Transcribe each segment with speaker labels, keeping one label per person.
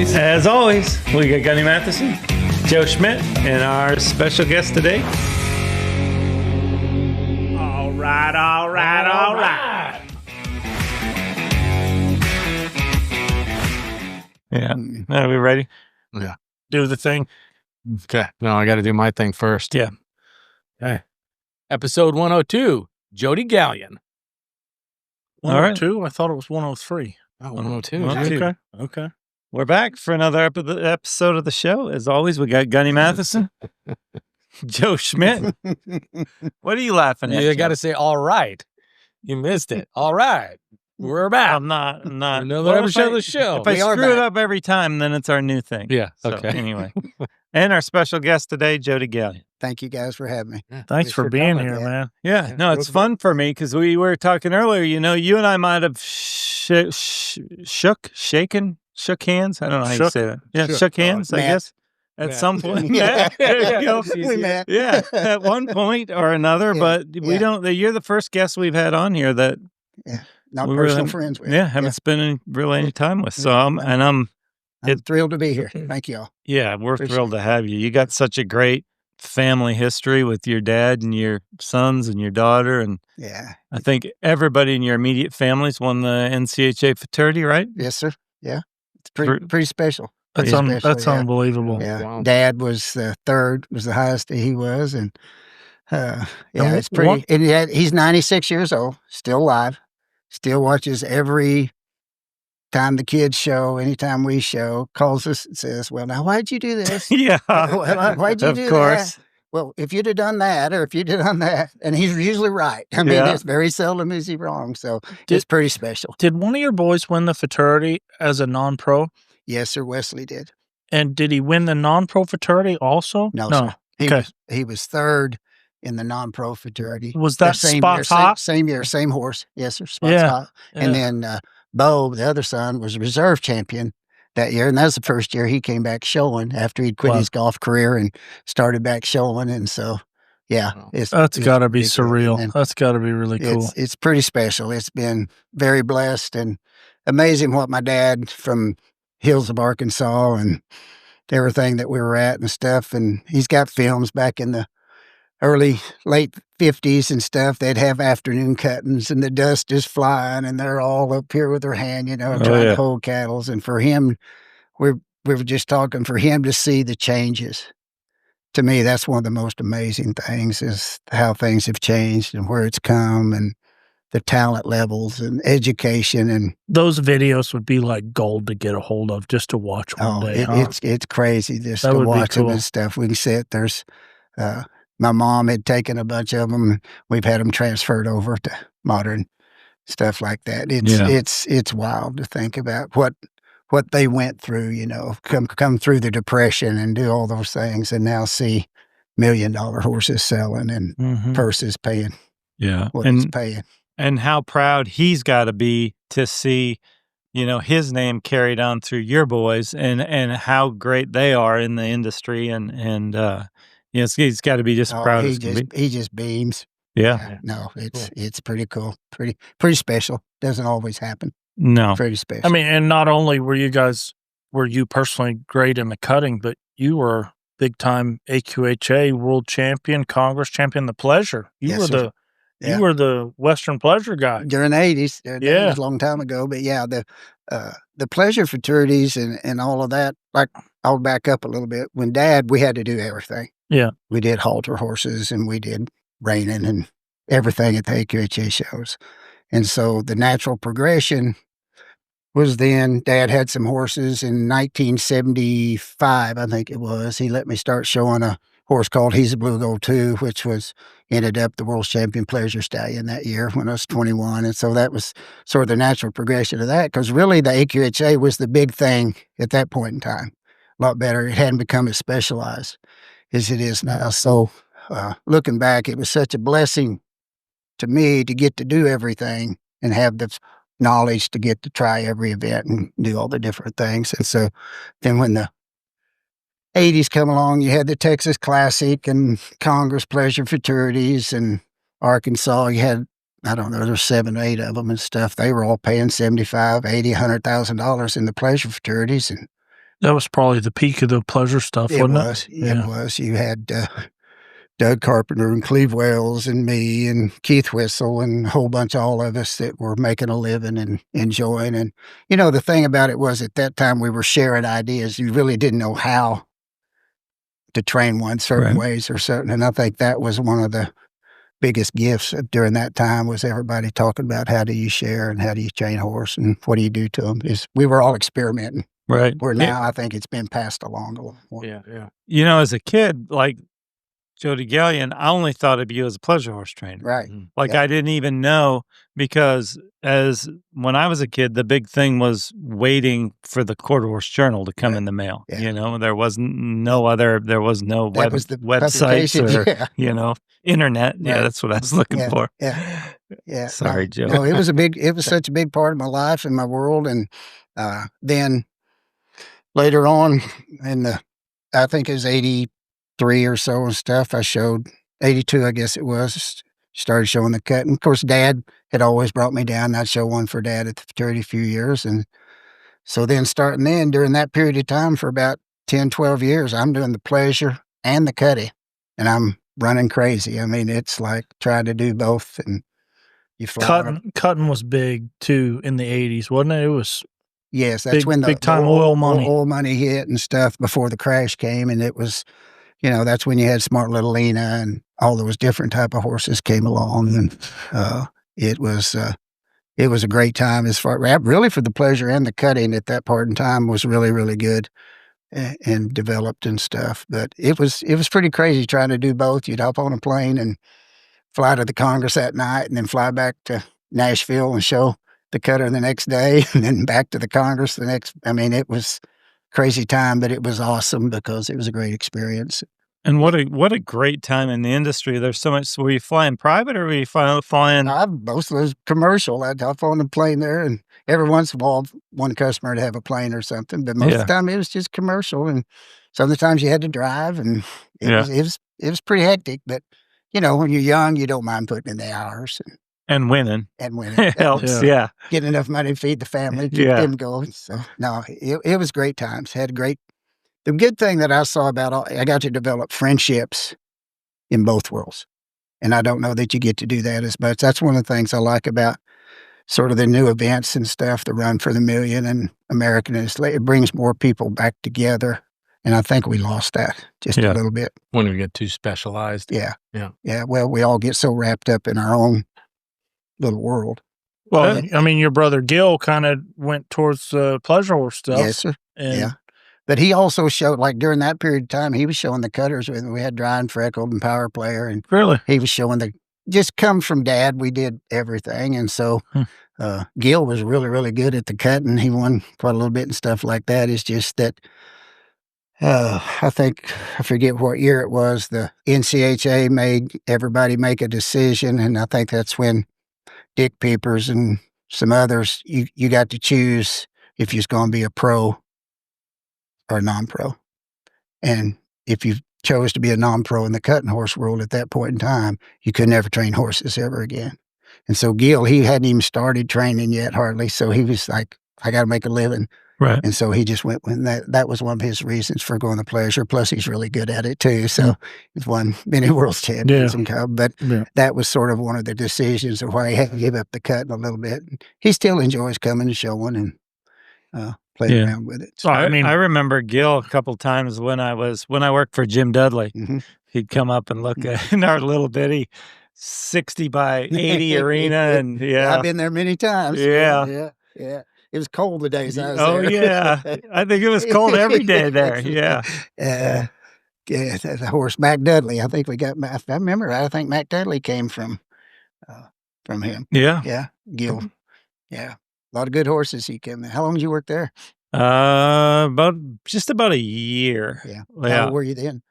Speaker 1: As always, we got Gunny Matheson, Joe Schmidt, and our special guest today.
Speaker 2: All right.
Speaker 1: Yeah. Are we ready?
Speaker 3: Yeah.
Speaker 2: Do the thing.
Speaker 3: Okay. No, I got to do my thing first.
Speaker 1: Yeah.
Speaker 3: Okay. Episode 102, Jody Galyean.
Speaker 1: All right.
Speaker 2: 102? I thought it was 103.
Speaker 3: Oh, 102.
Speaker 1: 102.
Speaker 2: Okay.
Speaker 1: We're back for another episode of the show. As always, we got Gunny Matheson, Joe Schmidt. What are you laughing at?
Speaker 3: You got to say, all right. You missed it. All right. We're back.
Speaker 1: I'm not.
Speaker 3: Another episode of the show.
Speaker 1: If I screw it up every time, then it's our new thing.
Speaker 3: Yeah.
Speaker 1: So,
Speaker 3: Okay.
Speaker 1: Anyway. And our special guest today, Jody Galyean.
Speaker 4: Thank you guys for having me.
Speaker 2: Thanks for being here,
Speaker 4: coming,
Speaker 2: man.
Speaker 1: Yeah. No, it's fun for me because we were talking earlier. You know, you and I might have shook hands. I don't know how you say that. Yeah, shook hands, I guess, at some point.
Speaker 4: Yeah.
Speaker 1: There you go.
Speaker 4: We met.
Speaker 1: Yeah, at one point or another.
Speaker 4: Yeah.
Speaker 1: But we don't. You're the first guest we've had on here that
Speaker 4: Not
Speaker 1: we
Speaker 4: personal
Speaker 1: really,
Speaker 4: friends with.
Speaker 1: haven't spent really any time with. So I'm
Speaker 4: thrilled to be here. Thank you all.
Speaker 1: Yeah, we're thrilled to have you. You got such a great family history with your dad and your sons and your daughter, and
Speaker 4: Yeah.
Speaker 1: I think everybody in your immediate families won the NCHA Futurity, right?
Speaker 4: Yes, sir. Yeah. It's pretty special.
Speaker 2: That's
Speaker 4: Pretty special,
Speaker 2: that's
Speaker 4: yeah.
Speaker 2: unbelievable.
Speaker 4: Yeah.
Speaker 3: Wow.
Speaker 4: Dad was the third, was the highest that he was. And
Speaker 2: And
Speaker 4: it's pretty. And he's 96 years old, still alive, still watches every time the kids show, anytime we show, calls us and says, well, now, why'd you do this?
Speaker 1: Yeah.
Speaker 4: Well, why'd you
Speaker 1: Of
Speaker 4: do
Speaker 1: course.
Speaker 4: that? Well, if you'd have done that, or if you'd have done that, and he's usually right. I mean,
Speaker 1: Yeah.
Speaker 4: it's very seldom is he wrong. So it's pretty special.
Speaker 2: Did one of your boys win the fraternity as a non-pro?
Speaker 4: Yes, sir. Wesley did.
Speaker 2: And did he win the non-pro fraternity also?
Speaker 4: No, sir.
Speaker 2: Okay.
Speaker 4: He was third in the non-pro fraternity.
Speaker 2: Was that Spot Hot?
Speaker 4: Same year, same horse. Yes, sir. Spot
Speaker 2: Yeah.
Speaker 4: Hot. And then Bo, the other son, was a reserve champion that year. And that was the first year he came back showing after he'd quit his golf career and started back showing. And so, yeah.
Speaker 2: That's got to be
Speaker 4: it's-
Speaker 2: surreal.
Speaker 4: and
Speaker 2: That's got to be really cool.
Speaker 4: It's pretty special. It's been very blessed and amazing what my dad from Hills of Arkansas and everything that we were at and stuff. And he's got films back in the late 50s and stuff. They'd have afternoon cuttings and the dust is flying and they're all up here with their hand, trying to hold cattle. And for him, we were just talking, for him to see the changes. To me, that's one of the most amazing things is how things have changed and where it's come and the talent levels and education. And
Speaker 2: those videos would be like gold to get a hold of just to watch one day.
Speaker 4: it's crazy just
Speaker 2: That
Speaker 4: to
Speaker 2: would be
Speaker 4: watch them
Speaker 2: cool.
Speaker 4: and stuff. We can sit, there's, my mom had taken a bunch of them. We've had them transferred over to modern stuff like that. It's wild to think about what they went through, come through the Depression and do all those things and now see $1 million horses selling and purses paying what he's paying.
Speaker 1: And how proud he's got to be to see, his name carried on through your boys and how great they are in the industry. And he's got to be just proud.
Speaker 4: He just beams.
Speaker 1: Yeah.
Speaker 4: No, it's pretty cool. Pretty special. Doesn't always happen.
Speaker 1: No.
Speaker 4: Pretty special.
Speaker 2: I mean, and not only were you personally great in the cutting, but you were big time AQHA world champion, Congress champion, the pleasure. You were the Western pleasure guy.
Speaker 4: During the 80s. That was a long time ago. But yeah, the pleasure fraternities and all of that, like I'll back up a little bit. When Dad, we had to do everything.
Speaker 2: Yeah.
Speaker 4: We did halter horses and we did reining and everything at the AQHA shows. And so the natural progression was then Dad had some horses in 1975, I think it was. He let me start showing a horse called He's a Blue Gold 2, which ended up the world champion pleasure stallion that year when I was 21. And so that was sort of the natural progression of that because really the AQHA was the big thing at that point in time. A lot better. It hadn't become as specialized as it is now. So looking back, it was such a blessing to me to get to do everything and have the knowledge to get to try every event and do all the different things. And so then when the 80s come along, you had the Texas Classic and Congress Pleasure Fraternities and Arkansas. You had, I don't know, there's 7 or 8 of them and stuff. They were all paying $75,000, $80,000, $100,000 in the pleasure fraternities. And
Speaker 2: That was probably the peak of the pleasure stuff, wasn't it?
Speaker 4: It was. You had Doug Carpenter and Cleve Wells and me and Keith Whistle and a whole bunch of all of us that were making a living and enjoying. And, you know, the thing about it was at that time we were sharing ideas. You really didn't know how to train one certain ways or certain. And I think that was one of the biggest gifts during that time was everybody talking about how do you share and how do you train a horse and what do you do to them. We were all experimenting.
Speaker 1: Right.
Speaker 4: Where now I think it's been passed along a lot more.
Speaker 3: Yeah.
Speaker 1: You know, as a kid, like Jody Galyean, I only thought of you as a pleasure horse trainer.
Speaker 4: Right.
Speaker 1: Like I didn't even know because when I was a kid, the big thing was waiting for the Quarter Horse Journal to come in the mail.
Speaker 4: Yeah.
Speaker 1: You know, there was no websites or, you know, internet. Right. Yeah, that's what I was looking for.
Speaker 4: Yeah.
Speaker 1: Sorry, Joe.
Speaker 4: No, it was such a big part of my life and my world. And then later on I think it was 83 or so and stuff, I showed 82, I guess it was, started showing the cut. And of course, Dad had always brought me down. I'd show one for Dad at the futurity a few years. And so then during that period of time for about 10, 12 years, I'm doing the pleasure and the cutty. And I'm running crazy. I mean, it's like trying to do both. And you fly.
Speaker 2: Cutting was big too in the 80s, wasn't it? It was.
Speaker 4: Yes, that's when the
Speaker 2: big time oil
Speaker 4: money hit and stuff before the crash came. And it was, you know, that's when you had Smart Little Lena and all those different type of horses came along. And it was a great time as far really for the pleasure and the cutting at that part in time was really, really good and developed and stuff. But it was pretty crazy trying to do both. You'd hop on a plane and fly to the Congress that night and then fly back to Nashville and show the cutter the next day and then back to the Congress I mean, it was crazy time, but it was awesome because it was a great experience.
Speaker 1: And what a great time in the industry. There's so much. Were you flying private or were you flying?
Speaker 4: Most of those commercial. I'd hop on the plane there, and every once in a while, one customer would have a plane or something. But most of the time, it was just commercial. And sometimes you had to drive, and it was pretty hectic. But you know, when you're young, you don't mind putting in the hours
Speaker 1: and winning.
Speaker 4: It
Speaker 1: helps. Yeah,
Speaker 4: getting enough money to feed the family, keep them going. So no, it was great times. The good thing that I saw I got to develop friendships in both worlds. And I don't know that you get to do that as much. That's one of the things I like about sort of the new events and stuff, the Run for the Million and American. It brings more people back together. And I think we lost that just a little bit.
Speaker 3: When we get too specialized.
Speaker 4: Yeah. Well, we all get so wrapped up in our own little world.
Speaker 2: Well, I mean, your brother Gil kind of went towards the pleasure horse stuff.
Speaker 4: Yes, sir. But he also showed, like during that period of time, he was showing the cutters. We had Dry and Freckled and Power Player. And
Speaker 2: really?
Speaker 4: He was showing just come from Dad, we did everything. And so Gil was really, really good at the cutting. He won quite a little bit and stuff like that. It's just that I forget what year it was, the NCHA made everybody make a decision. And I think that's when Dick Peepers and some others, you got to choose if you're going to be a pro or a non-pro. And if you chose to be a non-pro in the cutting horse world at that point in time, you could never train horses ever again. And so Gil, he hadn't even started training yet hardly. So he was like, I got to make a living.
Speaker 1: Right.
Speaker 4: And so he just went when that was one of his reasons for going to pleasure. Plus he's really good at it too. So he's won many world champions and cub. But that was sort of one of the decisions of why he had to give up the cutting a little bit. He still enjoys coming and showing and playing around with it.
Speaker 1: So I remember Gil a couple times when I worked for Jim Dudley. Mm-hmm. He'd come up and look at in our little bitty 60 by 80 arena, and
Speaker 4: I've been there many times. Yeah. It was cold the days I was there.
Speaker 1: Oh yeah, I think it was cold every day there. Yeah.
Speaker 4: The horse Mac Dudley. I think I remember. I think Mac Dudley came from him.
Speaker 1: Yeah.
Speaker 4: Gil. Yeah. A lot of good horses he came. How long did you work there?
Speaker 1: Just about a year.
Speaker 4: Yeah. How old were you then?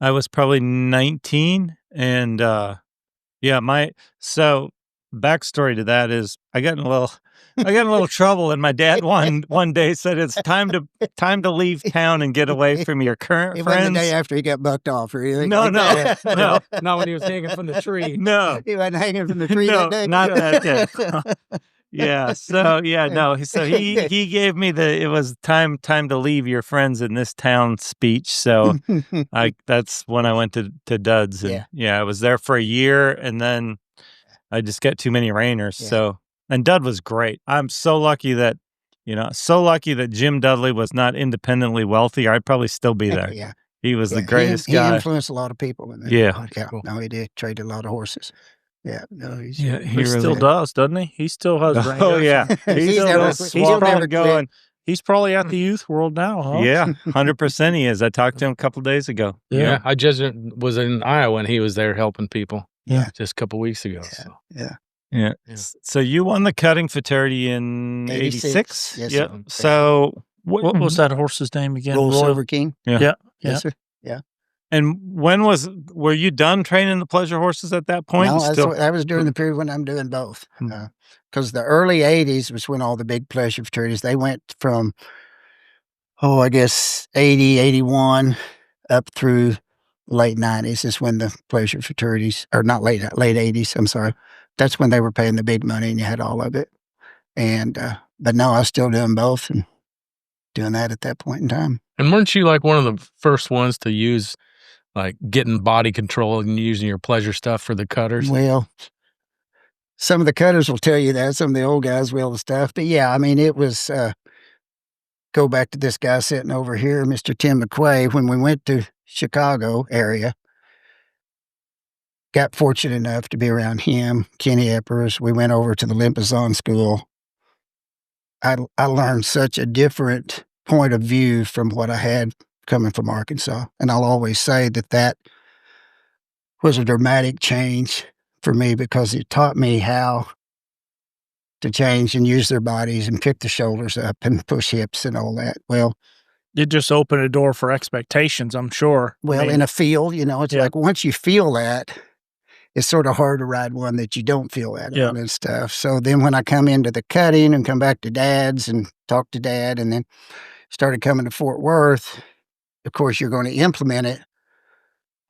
Speaker 1: I was probably 19, and so backstory to that is I got in a little trouble, and my dad one day said it's time to leave town and get away from your current friends.
Speaker 4: It wasn't the day after he got bucked off or anything.
Speaker 1: No,
Speaker 4: like
Speaker 1: no.
Speaker 3: Not when he was hanging from the tree.
Speaker 1: No.
Speaker 4: He wasn't hanging from the tree that day.
Speaker 1: Not that day. Yeah. So no. So he gave me it was time to leave your friends in this town speech. So that's when I went to Duds, and I was there for a year, and then I just got too many reiners.
Speaker 4: Yeah.
Speaker 1: So, and Dud was great. I'm so lucky that Jim Dudley was not independently wealthy, or I'd probably still be there.
Speaker 4: Yeah.
Speaker 1: He was the greatest
Speaker 4: he
Speaker 1: guy.
Speaker 4: He influenced a lot of people in that.
Speaker 1: Yeah.
Speaker 4: Cool. No, he did. Traded a lot of horses. Yeah. No,
Speaker 1: he
Speaker 2: really still does, doesn't he? He still has reiners.
Speaker 1: Oh, yeah.
Speaker 4: He's
Speaker 1: probably going.
Speaker 2: He's probably at the youth world now, huh?
Speaker 1: Yeah, 100% he is. I talked to him a couple days ago.
Speaker 3: Yeah. I just was in Iowa and he was there helping people.
Speaker 4: Yeah.
Speaker 3: Just a couple weeks ago.
Speaker 4: Yeah.
Speaker 1: Yeah. So you won the cutting fraternity in 86?
Speaker 4: Yes,
Speaker 1: yeah.
Speaker 4: sir.
Speaker 1: So
Speaker 2: what was that horse's name again?
Speaker 4: Royal Silver King.
Speaker 2: Yeah.
Speaker 4: Yes, sir. Yeah.
Speaker 1: And were you done training the pleasure horses at that point?
Speaker 4: No, that was during the period when I'm doing both. Because the early 80s was when all the big pleasure fraternities, they went from, I guess 80, 81 up through late 90s is when the pleasure fraternities, or not late 80s, I'm sorry. That's when they were paying the big money and you had all of it. And, but no, I was still doing both and doing that at that point in time.
Speaker 3: And weren't you like one of the first ones to use like getting body control and using your pleasure stuff for the cutters?
Speaker 4: Well, some of the cutters will tell you that. Some of the old guys will and stuff. But yeah, I mean, it was, go back to this guy sitting over here, Mr. Tim McQuay, when we went to Chicago area, got fortunate enough to be around him, Kenny Eppers. We went over to the Limpazan school. I learned such a different point of view from what I had coming from Arkansas. And I'll always say that was a dramatic change for me because it taught me how to change and use their bodies and pick the shoulders up and push hips and all that. Well,
Speaker 2: it just opened a door for expectations, I'm sure.
Speaker 4: Well, in a field, it's like once you feel that, it's sort of hard to ride one that you don't feel that on and stuff. So then when I come into the cutting and come back to Dad's and talk to Dad and then started coming to Fort Worth, of course, you're going to implement it.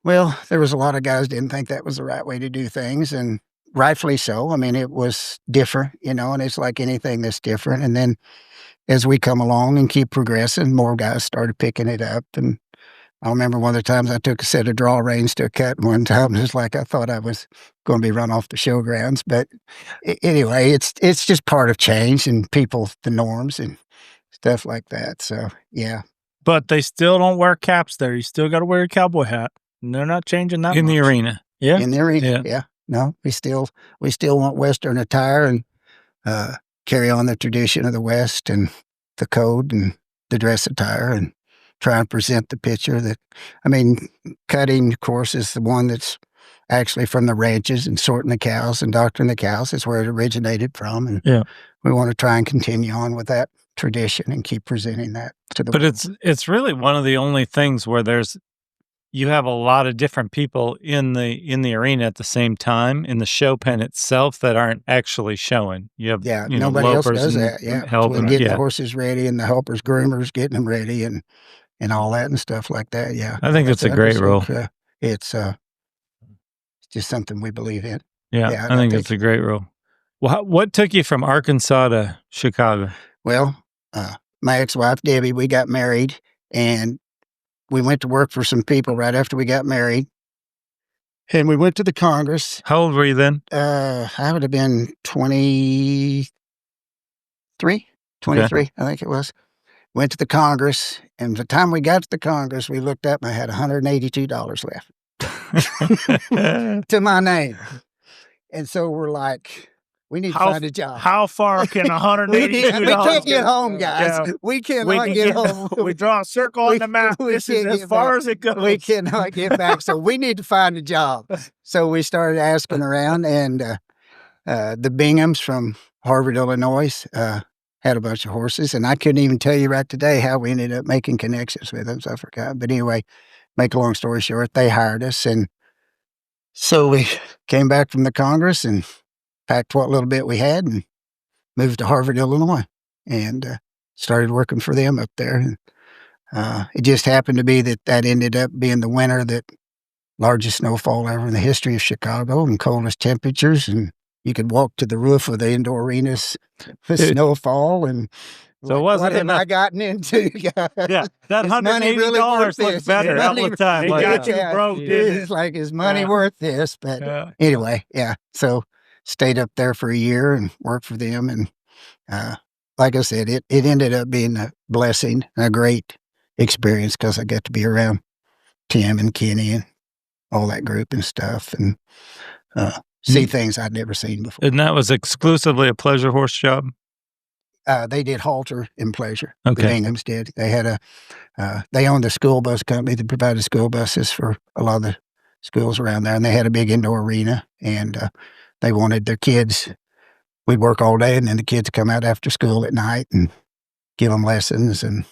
Speaker 4: Well, there was a lot of guys didn't think that was the right way to do things, and rightfully so. I mean, it was different, and it's like anything that's different. And then as we come along and keep progressing, more guys started picking it up. And I remember one of the times I took a set of draw reins to a cut one time. It was like I thought I was going to be run off the showgrounds. But anyway, it's just part of change and people, the norms and stuff like that. So, yeah.
Speaker 2: But they still don't wear caps there. You still got to wear a cowboy hat. And they're not changing that
Speaker 1: in
Speaker 2: much.
Speaker 1: the arena.
Speaker 2: Yeah.
Speaker 4: In the arena, yeah. No, we still want Western attire and carry on the tradition of the West and the code and the dress attire and try and present the picture that, cutting, of course, is the one that's actually from the ranches and sorting the cows and doctoring the cows is where it originated from. And we want to try and continue on with that tradition and keep presenting that to the world.
Speaker 1: But it's really one of the only things where you have a lot of different people in the arena at the same time in the show pen itself that aren't actually showing. You have
Speaker 4: nobody else does that. Yeah,
Speaker 1: helping
Speaker 4: getting the horses ready and the helpers, groomers getting them ready and all that and stuff like that. Yeah,
Speaker 1: I think it's a great role.
Speaker 4: It's just something we believe in.
Speaker 1: Yeah, I think it's a great role. Well, what took you from Arkansas to Chicago?
Speaker 4: Well, my ex-wife Debbie, we got married and we went to work for some people right after we got married. And we went to the Congress.
Speaker 1: How old were you then?
Speaker 4: I would have been 23, I think it was. Went to the Congress, and by the time we got to the Congress, we looked up and I had $182 left to my name. And so we're like, we need to find a job.
Speaker 2: How far can $182?
Speaker 4: We can't get home, guys.
Speaker 2: Yeah.
Speaker 4: We cannot get home.
Speaker 2: We draw a circle on the map. This is as far as it goes.
Speaker 4: We cannot get back. So we need to find a job. So we started asking around, and the Binghams from Harvard, Illinois, had a bunch of horses. And I couldn't even tell you right today how we ended up making connections with them. So I forgot. But anyway, make a long story short, they hired us. And so we came back from the Congress and packed what little bit we had and moved to Harvard, Illinois, and started working for them up there. And it just happened to be that ended up being the winter that largest snowfall ever in the history of Chicago and coldest temperatures. And you could walk to the roof of the indoor arenas with snowfall and.
Speaker 1: So it wasn't
Speaker 4: what have
Speaker 1: enough.
Speaker 4: I gotten into?
Speaker 1: Yeah, that
Speaker 4: $180 really
Speaker 1: looks better all the time.
Speaker 2: They got you broke, didn't it?
Speaker 4: It's like, is money worth this? But anyway, so stayed up there for a year and worked for them. And like I said, it ended up being a blessing, a great experience because I got to be around Tim and Kenny and all that group and stuff and see things I'd never seen before.
Speaker 1: And that was exclusively a pleasure horse job?
Speaker 4: They did halter and pleasure.
Speaker 1: Okay.
Speaker 4: The Binghams did. They had they owned a school bus company that provided school buses for a lot of the schools around there. And they had a big indoor arena and they wanted their kids. We'd work all day and then the kids come out after school at night and give them lessons. And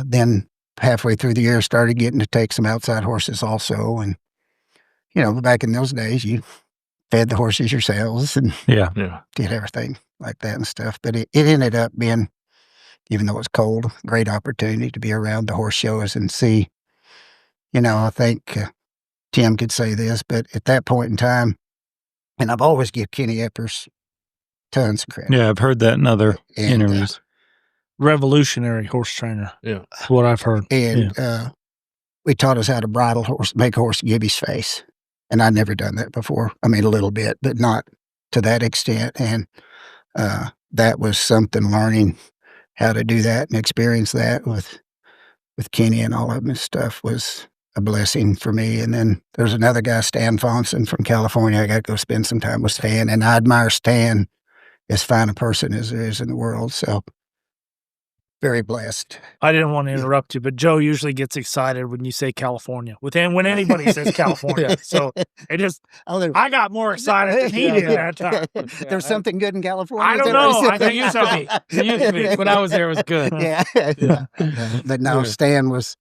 Speaker 4: then halfway through the year started getting to take some outside horses also. And, back in those days, you fed the horses yourselves and did everything like that and stuff. But it ended up being, even though it was cold, a great opportunity to be around the horse shows and see, I think Tim could say this, but at that point in time, and I've always give Kenny Eppers tons of credit.
Speaker 1: Yeah, I've heard that in other interviews.
Speaker 2: Revolutionary horse trainer. Yeah. That's what I've heard.
Speaker 4: And we taught us how to bridle horse, make a horse give his face. And I'd never done that before. I mean, a little bit, but not to that extent. And that was something, learning how to do that and experience that with Kenny and all of them and stuff was a blessing for me. And then there's another guy, Stan Fonson from California. I got to go spend some time with Stan. And I admire Stan as fine a person as there is in the world. So very blessed.
Speaker 2: I didn't want to interrupt you, but Joe usually gets excited when you say California. When anybody says California, so it just I got more excited than he did that time.
Speaker 4: There's something good in California.
Speaker 2: I don't know. I think it used to be.
Speaker 3: It used to be. When I was there, it was good.
Speaker 4: But no, Stan was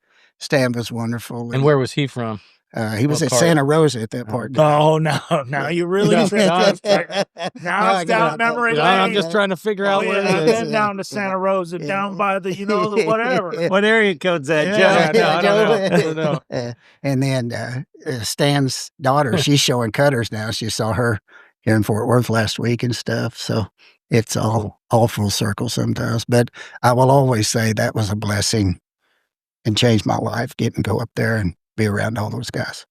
Speaker 4: wonderful.
Speaker 3: And where was he from?
Speaker 4: He was at Santa Rosa at that part.
Speaker 2: Oh, no. Now you really now it's down memory lane.
Speaker 3: I'm just trying to figure out where
Speaker 2: I've been down to Santa Rosa, down by the, the whatever.
Speaker 1: What area code's that, Joe?
Speaker 3: I don't know.
Speaker 4: And then Stan's daughter, she's showing cutters now. She saw her here in Fort Worth last week and stuff. So it's all full circle sometimes. But I will always say that was a blessing and changed my life, getting to go up there and be around all those guys.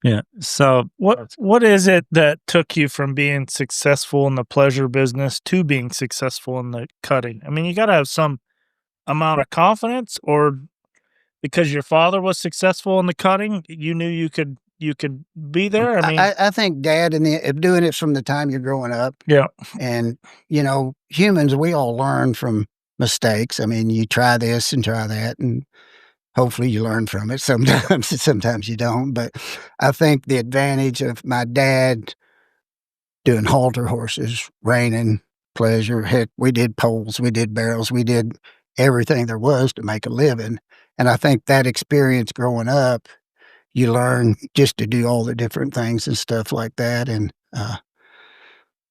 Speaker 1: Yeah. So
Speaker 2: what is it that took you from being successful in the pleasure business to being successful in the cutting? I mean, you got to have some amount of confidence, or because your father was successful in the cutting, you knew you could be there. I mean,
Speaker 4: I think Dad doing it from the time you're growing up.
Speaker 2: Yeah.
Speaker 4: And humans, we all learn from mistakes. I mean, you try this and try that, and hopefully you learn from it. Sometimes you don't. But I think the advantage of my dad doing halter horses, reining, pleasure, heck, we did poles, we did barrels, we did everything there was to make a living. And I think that experience growing up, you learn just to do all the different things and stuff like that. And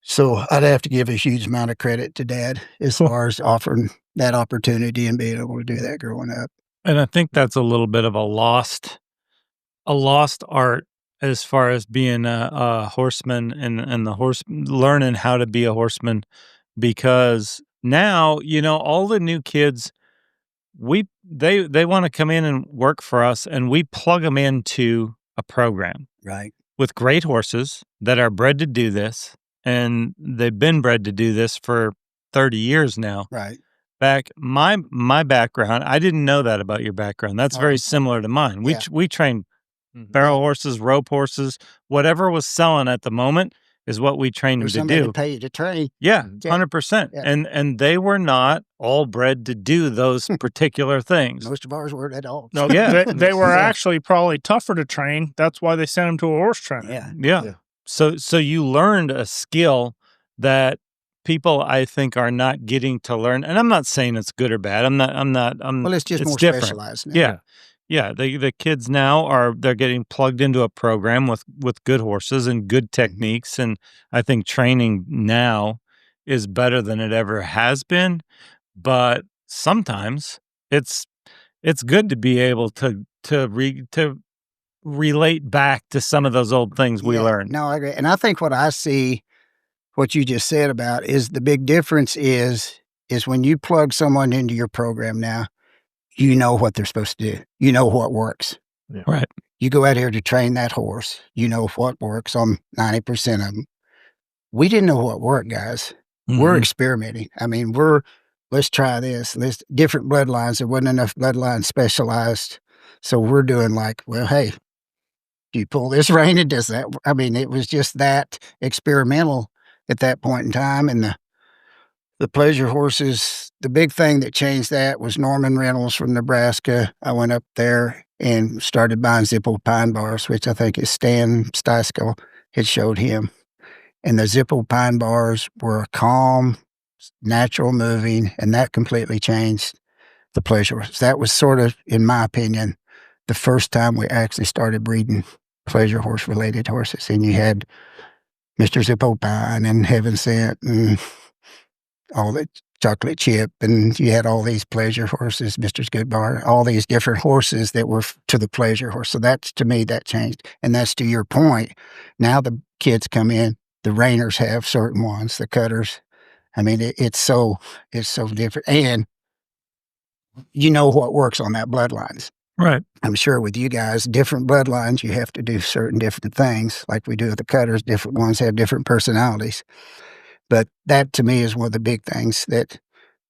Speaker 4: so I'd have to give a huge amount of credit to Dad as far as offering that opportunity and being able to do that growing up.
Speaker 1: And I think that's a little bit of a lost art as far as being a horseman and the horse learning how to be a horseman, because now, all the new kids, they want to come in and work for us, and we plug them into a program.
Speaker 4: Right.
Speaker 1: With great horses that are bred to do this, and they've been bred to do this for 30 years now.
Speaker 4: Right.
Speaker 1: Back my background, I didn't know that about your background. That's very similar to mine. We trained barrel horses, rope horses, whatever was selling at the moment is what we trained them to do.
Speaker 4: To pay you to train.
Speaker 1: Yeah, 100%. Yeah. And they were not all bred to do those particular things.
Speaker 4: Most of ours weren't at all.
Speaker 2: No, they were actually probably tougher to train. That's why they sent them to a horse trainer.
Speaker 1: Yeah. So you learned a skill that people, I think, are not getting to learn. And I'm not saying it's good or bad.
Speaker 4: Well, it's just more
Speaker 1: different.
Speaker 4: Specialized now.
Speaker 1: Yeah. The kids now they're getting plugged into a program with good horses and good techniques. And I think training now is better than it ever has been. But sometimes it's good to be able to relate back to some of those old things we learned.
Speaker 4: No, I agree. And I think what I see what you just said about is the big difference is when you plug someone into your program now, you know what they're supposed to do. You know what works.
Speaker 1: Yeah. Right.
Speaker 4: You go out here to train that horse. You know what works on 90% of them. We didn't know what worked, guys. Mm-hmm. We're experimenting. I mean, let's try this. There's different bloodlines. There wasn't enough bloodlines specialized. So we're doing like, well, hey, do you pull this rein? And does that? I mean, it was just that experimental at that point in time. And the pleasure horses, the big thing that changed that was Norman Reynolds from Nebraska. I went up there and started buying Zippo pine bars, which I think is Stan Steisko had showed him. And the Zippo pine bars were calm, natural moving, and that completely changed the pleasure horses. That was sort of, in my opinion, the first time we actually started breeding pleasure horse related horses. And you had Mr. Zippo Pine and Heaven Sent and all that Chocolate Chip, and you had all these pleasure horses, Mr. Goodbar, all these different horses that were to the pleasure horse. So that's, to me, that changed. And that's to your point. Now the kids come in, the reiners have certain ones, the cutters. I mean, it's so different. And you know what works on that bloodlines.
Speaker 2: Right.
Speaker 4: I'm sure with you guys, different bloodlines, you have to do certain different things like we do with the cutters. Different ones have different personalities. But that, to me, is one of the big things, that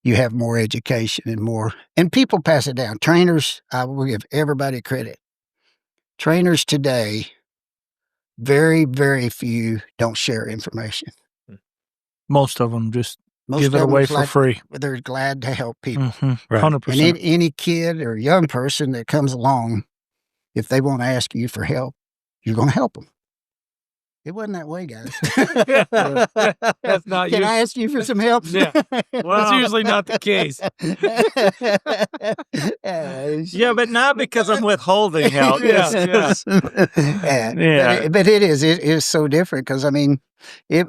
Speaker 4: you have more education and people pass it down. Trainers, I will give everybody credit. Trainers today, very, very few don't share information.
Speaker 2: Most of them just give it away for free.
Speaker 4: They're glad to help people.
Speaker 2: Mm-hmm. Right. 100%.
Speaker 4: And any kid or young person that comes along, if they want to ask you for help, you're going to help them. It wasn't that way, guys.
Speaker 3: That's not.
Speaker 4: Can I ask you for some help?
Speaker 3: Yeah. Well, that's usually not the case.
Speaker 1: Yeah, but not because I'm withholding help.
Speaker 4: Yeah. But it is so different because, I mean, a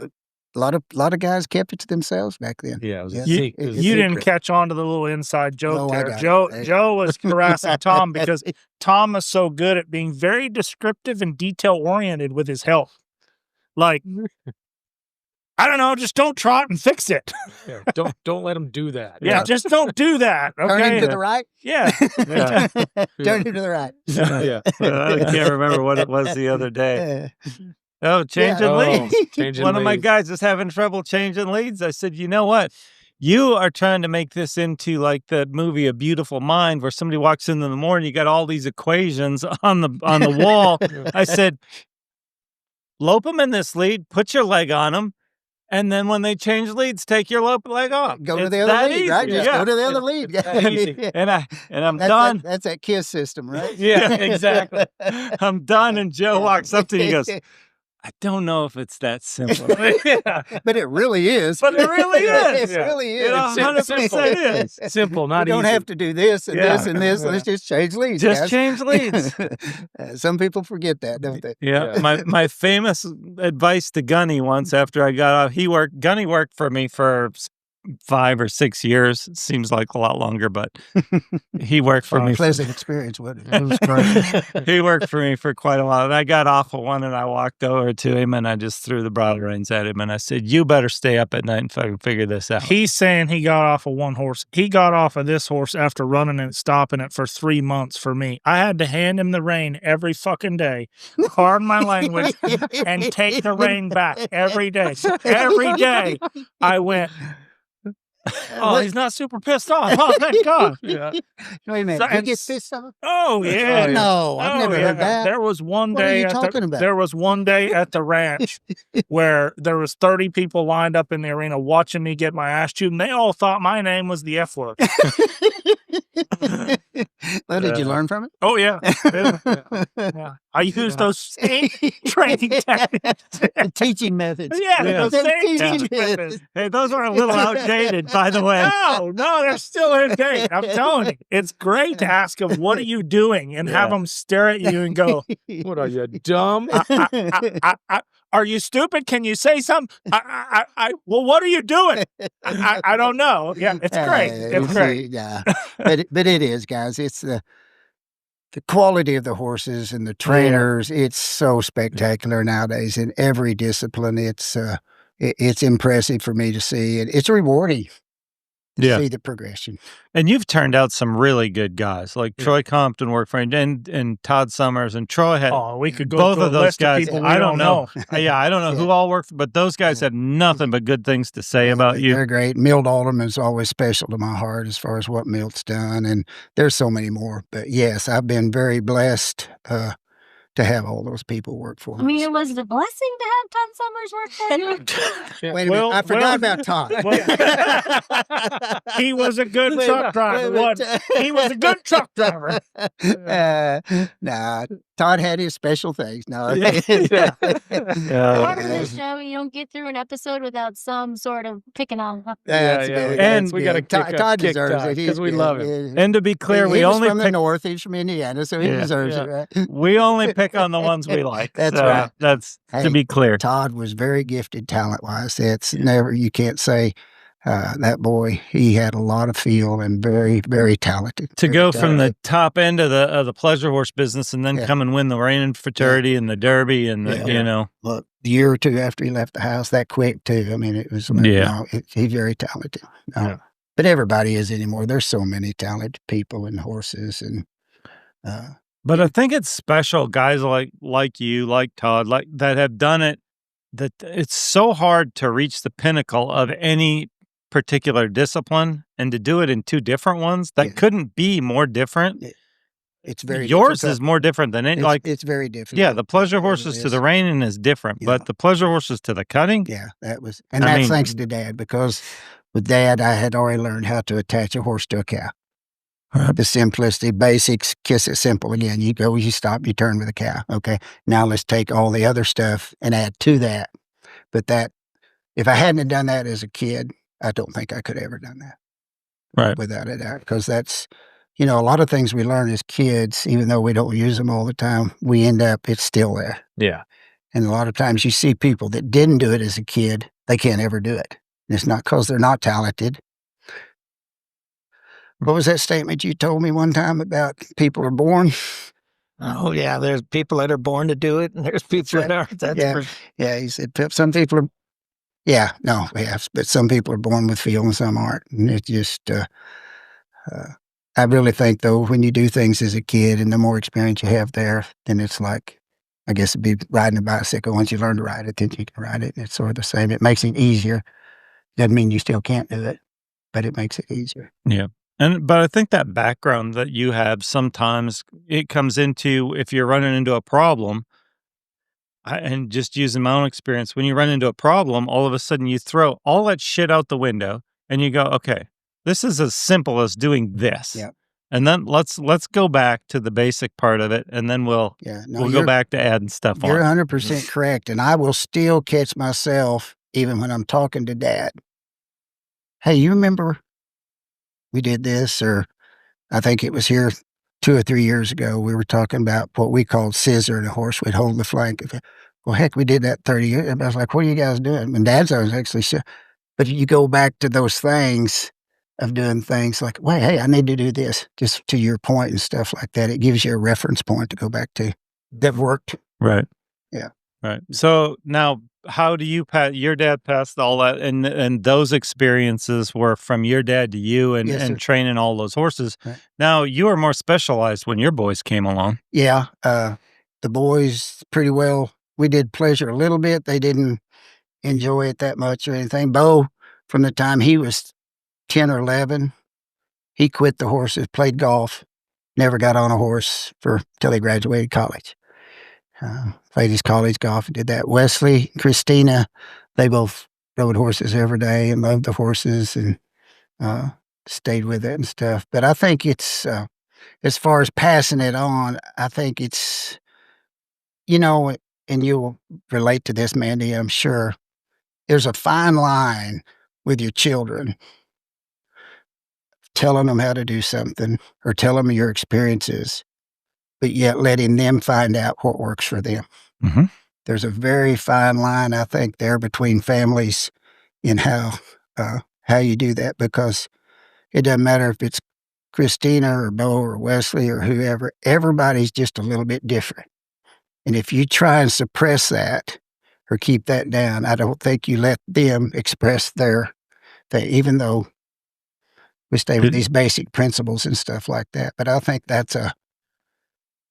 Speaker 4: lot of guys kept it to themselves back then.
Speaker 3: Yeah.
Speaker 2: You didn't catch on to the little inside joke there. Joe was harassing Tom because Tom is so good at being very descriptive and detail-oriented with his help. Like, I don't know, just don't trot and fix it.
Speaker 3: Yeah, don't let him do that.
Speaker 2: Yeah, just don't do that. Okay?
Speaker 4: Turn him to the right?
Speaker 2: Yeah.
Speaker 4: Turn him to the right.
Speaker 3: Yeah.
Speaker 1: I can't remember what it was the other day. Changing leads. One of my guys is having trouble changing leads. I said, you know what? You are trying to make this into like the movie A Beautiful Mind, where somebody walks in the morning, you got all these equations on the wall. I said, lope them in this lead, put your leg on them, and then when they change leads, take your leg off.
Speaker 4: Go to the other lead, right? Just go to the other lead.
Speaker 1: And I'm done.
Speaker 4: That's that KISS system, right?
Speaker 1: Yeah, exactly. I'm done, and Joe walks up to me and goes, I don't know if it's that simple.
Speaker 4: Yeah. But it really is.
Speaker 1: But it really is.
Speaker 4: It really is.
Speaker 1: It 100% is.
Speaker 3: Simple, not
Speaker 4: easy. You don't have to do this and this and this.
Speaker 3: Yeah.
Speaker 4: Let's just change leads,
Speaker 1: Just
Speaker 4: guys.
Speaker 1: change leads.
Speaker 4: Some people forget that, don't they?
Speaker 1: Yeah. My famous advice to Gunny once after I got off, Gunny worked for me for 5 or 6 years. It seems like a lot longer, but he worked for me.
Speaker 4: Pleasant experience, wasn't it?
Speaker 2: It was great.
Speaker 1: He worked for me for quite a while. And I got off of one and I walked over to him and I just threw the bridle reins at him and I said, you better stay up at night and fucking figure this out.
Speaker 2: He's saying he got off of one horse. He got off of this horse after running and stopping it for 3 months for me. I had to hand him the rein every fucking day, pardon my language, and take the rein back every day. So every day I went, oh, he's not super pissed off. Oh, thank God.
Speaker 4: Yeah. Wait a minute. He gets pissed off?
Speaker 2: Oh, yeah.
Speaker 4: No, I've never heard that.
Speaker 2: There was one
Speaker 4: What are
Speaker 2: day
Speaker 4: you talking about?
Speaker 2: There was one day at the ranch where there was 30 people lined up in the arena watching me get my ass chewed, and they all thought my name was the F word.
Speaker 4: Well, did you learn from it?
Speaker 2: Oh, yeah. Yeah. I used those same training techniques.
Speaker 4: Teaching methods.
Speaker 2: Yeah, those same teaching methods.
Speaker 1: Hey, those are a little outdated, by the way.
Speaker 2: No, they're still in date. I'm telling you. It's great to ask them, what are you doing? And have them stare at you and go,
Speaker 3: what are you, dumb?
Speaker 2: Are you stupid? Can you say something? Well, what are you doing? I don't know. Yeah, it's great. It's great.
Speaker 4: Yeah, but it is, guys. It's the quality of the horses and the trainers. It's so spectacular nowadays in every discipline. It's it's impressive for me to see it. It's rewarding to see the progression.
Speaker 1: And you've turned out some really good guys, like Troy Compton worked for you, and Todd Summers, and Troy had.
Speaker 2: Oh, we could go
Speaker 1: both
Speaker 2: through
Speaker 1: of
Speaker 2: a
Speaker 1: those
Speaker 2: list
Speaker 1: guys.
Speaker 2: of people
Speaker 1: I don't know. Yeah, I don't know
Speaker 4: Yeah.
Speaker 1: who all worked, but those guys had nothing but good things to say about you.
Speaker 4: They're great. Milt Alderman is always special to my heart as far as what Milt's done, and there's so many more. But yes, I've been very blessed to have all those people work for me.
Speaker 5: I mean, it was a blessing to have Todd Summers work for you.
Speaker 4: Wait a minute, I forgot about Todd.
Speaker 2: He was a good truck driver. He was a good truck driver.
Speaker 4: Nah, Todd had his special things. No,
Speaker 5: Part of the show, you don't get through an episode without some sort of picking on.
Speaker 1: And
Speaker 3: we got to
Speaker 4: Todd deserves it
Speaker 3: because we love him.
Speaker 1: And to be clear,
Speaker 4: he
Speaker 1: we
Speaker 4: was
Speaker 1: only
Speaker 4: from the
Speaker 1: pick,
Speaker 4: north. He's from Indiana, so he deserves it, right?
Speaker 1: we only pick on the ones we like.
Speaker 4: That's
Speaker 1: So
Speaker 4: right.
Speaker 1: That's
Speaker 4: Hey,
Speaker 1: to be clear.
Speaker 4: Todd was very gifted talent-wise. It's never, you can't say that boy, he had a lot of feel and very, very talented.
Speaker 1: To
Speaker 4: Very
Speaker 1: go from
Speaker 4: talented.
Speaker 1: the top end of the pleasure horse business and then
Speaker 4: Yeah.
Speaker 1: come and win the reigning futurity and the Derby and the,
Speaker 4: Yeah. Look, a year or two after he left the house, that quick too. I mean, it was, he's very talented. But everybody is anymore. There's so many talented people and horses and,
Speaker 1: But I think it's special, guys like you, like Todd, like that have done it. That it's so hard to reach the pinnacle of any particular discipline, and to do it in two different ones that couldn't be more different.
Speaker 4: it's very
Speaker 1: Yours
Speaker 4: difficult.
Speaker 1: is more different than it.
Speaker 4: It's very difficult.
Speaker 1: Yeah, the pleasure
Speaker 4: It
Speaker 1: horses to
Speaker 4: is.
Speaker 1: the reining is different,
Speaker 4: Yeah.
Speaker 1: but the pleasure horses to the cutting.
Speaker 4: Yeah, that was, and
Speaker 1: I
Speaker 4: that's
Speaker 1: mean-
Speaker 4: thanks to Dad, because with Dad, I had already learned how to attach a horse to a cow. The simplicity, basics, kiss it simple again. You go, you stop, you turn with a cow. Okay, now let's take all the other stuff and add to that. But that, if I hadn't have done that as a kid, I don't think I could have ever done that.
Speaker 1: Right.
Speaker 4: Without a doubt, because that's, a lot of things we learn as kids, even though we don't use them all the time, we end up, it's still there.
Speaker 3: Yeah.
Speaker 4: And a lot of times you see people that didn't do it as a kid, they can't ever do it. And it's not because they're not talented. What was that statement you told me one time about people are born?
Speaker 6: Oh, yeah, there's people that are born to do it, and there's people that aren't. That's
Speaker 4: Yeah, he said some people are, but some people are born with feel and some aren't. And it's just, I really think, though, when you do things as a kid and the more experience you have there, then it's like, I guess it'd be riding a bicycle. Once you learn to ride it, then you can ride it. It's sort of the same. It makes it easier. Doesn't mean you still can't do it, but it makes it easier.
Speaker 1: Yeah. But I think that background that you have, sometimes it comes into, if you're running into a problem, and just using my own experience, when you run into a problem, all of a sudden you throw all that shit out the window and you go, okay, this is as simple as doing this.
Speaker 4: Yeah.
Speaker 1: And then let's go back to the basic part of it, and then we'll go back to adding stuff
Speaker 4: You're
Speaker 1: on.
Speaker 4: 100% correct. And I will still catch myself, even when I'm talking to Dad. Hey, you remember we did this? Or I think it was here 2 or 3 years ago. We were talking about what we called scissoring a horse. We'd hold the flank. Well, heck, we did that 30 years. And I was like, what are you guys doing? And Dad's always actually said, but you go back to those things of doing things like, wait, hey, I need to do this, just to your point and stuff like that. It gives you a reference point to go back to that worked.
Speaker 1: Right.
Speaker 4: Yeah.
Speaker 1: Right. So now, how do you your dad passed all that, and those experiences were from your dad to you, and,
Speaker 4: Yes, sir.
Speaker 1: and training all those horses.
Speaker 4: Right.
Speaker 1: Now you were more specialized when your boys came along.
Speaker 4: Yeah. The boys pretty well, we did pleasure a little bit. They didn't enjoy it that much or anything. Bo, from the time he was 10 or 11, he quit the horses, played golf, never got on a horse till he graduated college. Played his college golf and did that. Wesley, Christina, they both rode horses every day and loved the horses and stayed with it and stuff. But I think it's, as far as passing it on, I think it's, and you'll relate to this, Mandy, I'm sure, there's a fine line with your children, telling them how to do something or telling them your experiences, but yet letting them find out what works for them.
Speaker 1: Mm-hmm.
Speaker 4: There's a very fine line, I think, there between families in how you do that, because it doesn't matter if it's Christina or Bo or Wesley or whoever, everybody's just a little bit different. And if you try and suppress that or keep that down. I don't think you let them express their thing, even though we stay with these basic principles and stuff like that. But I think that's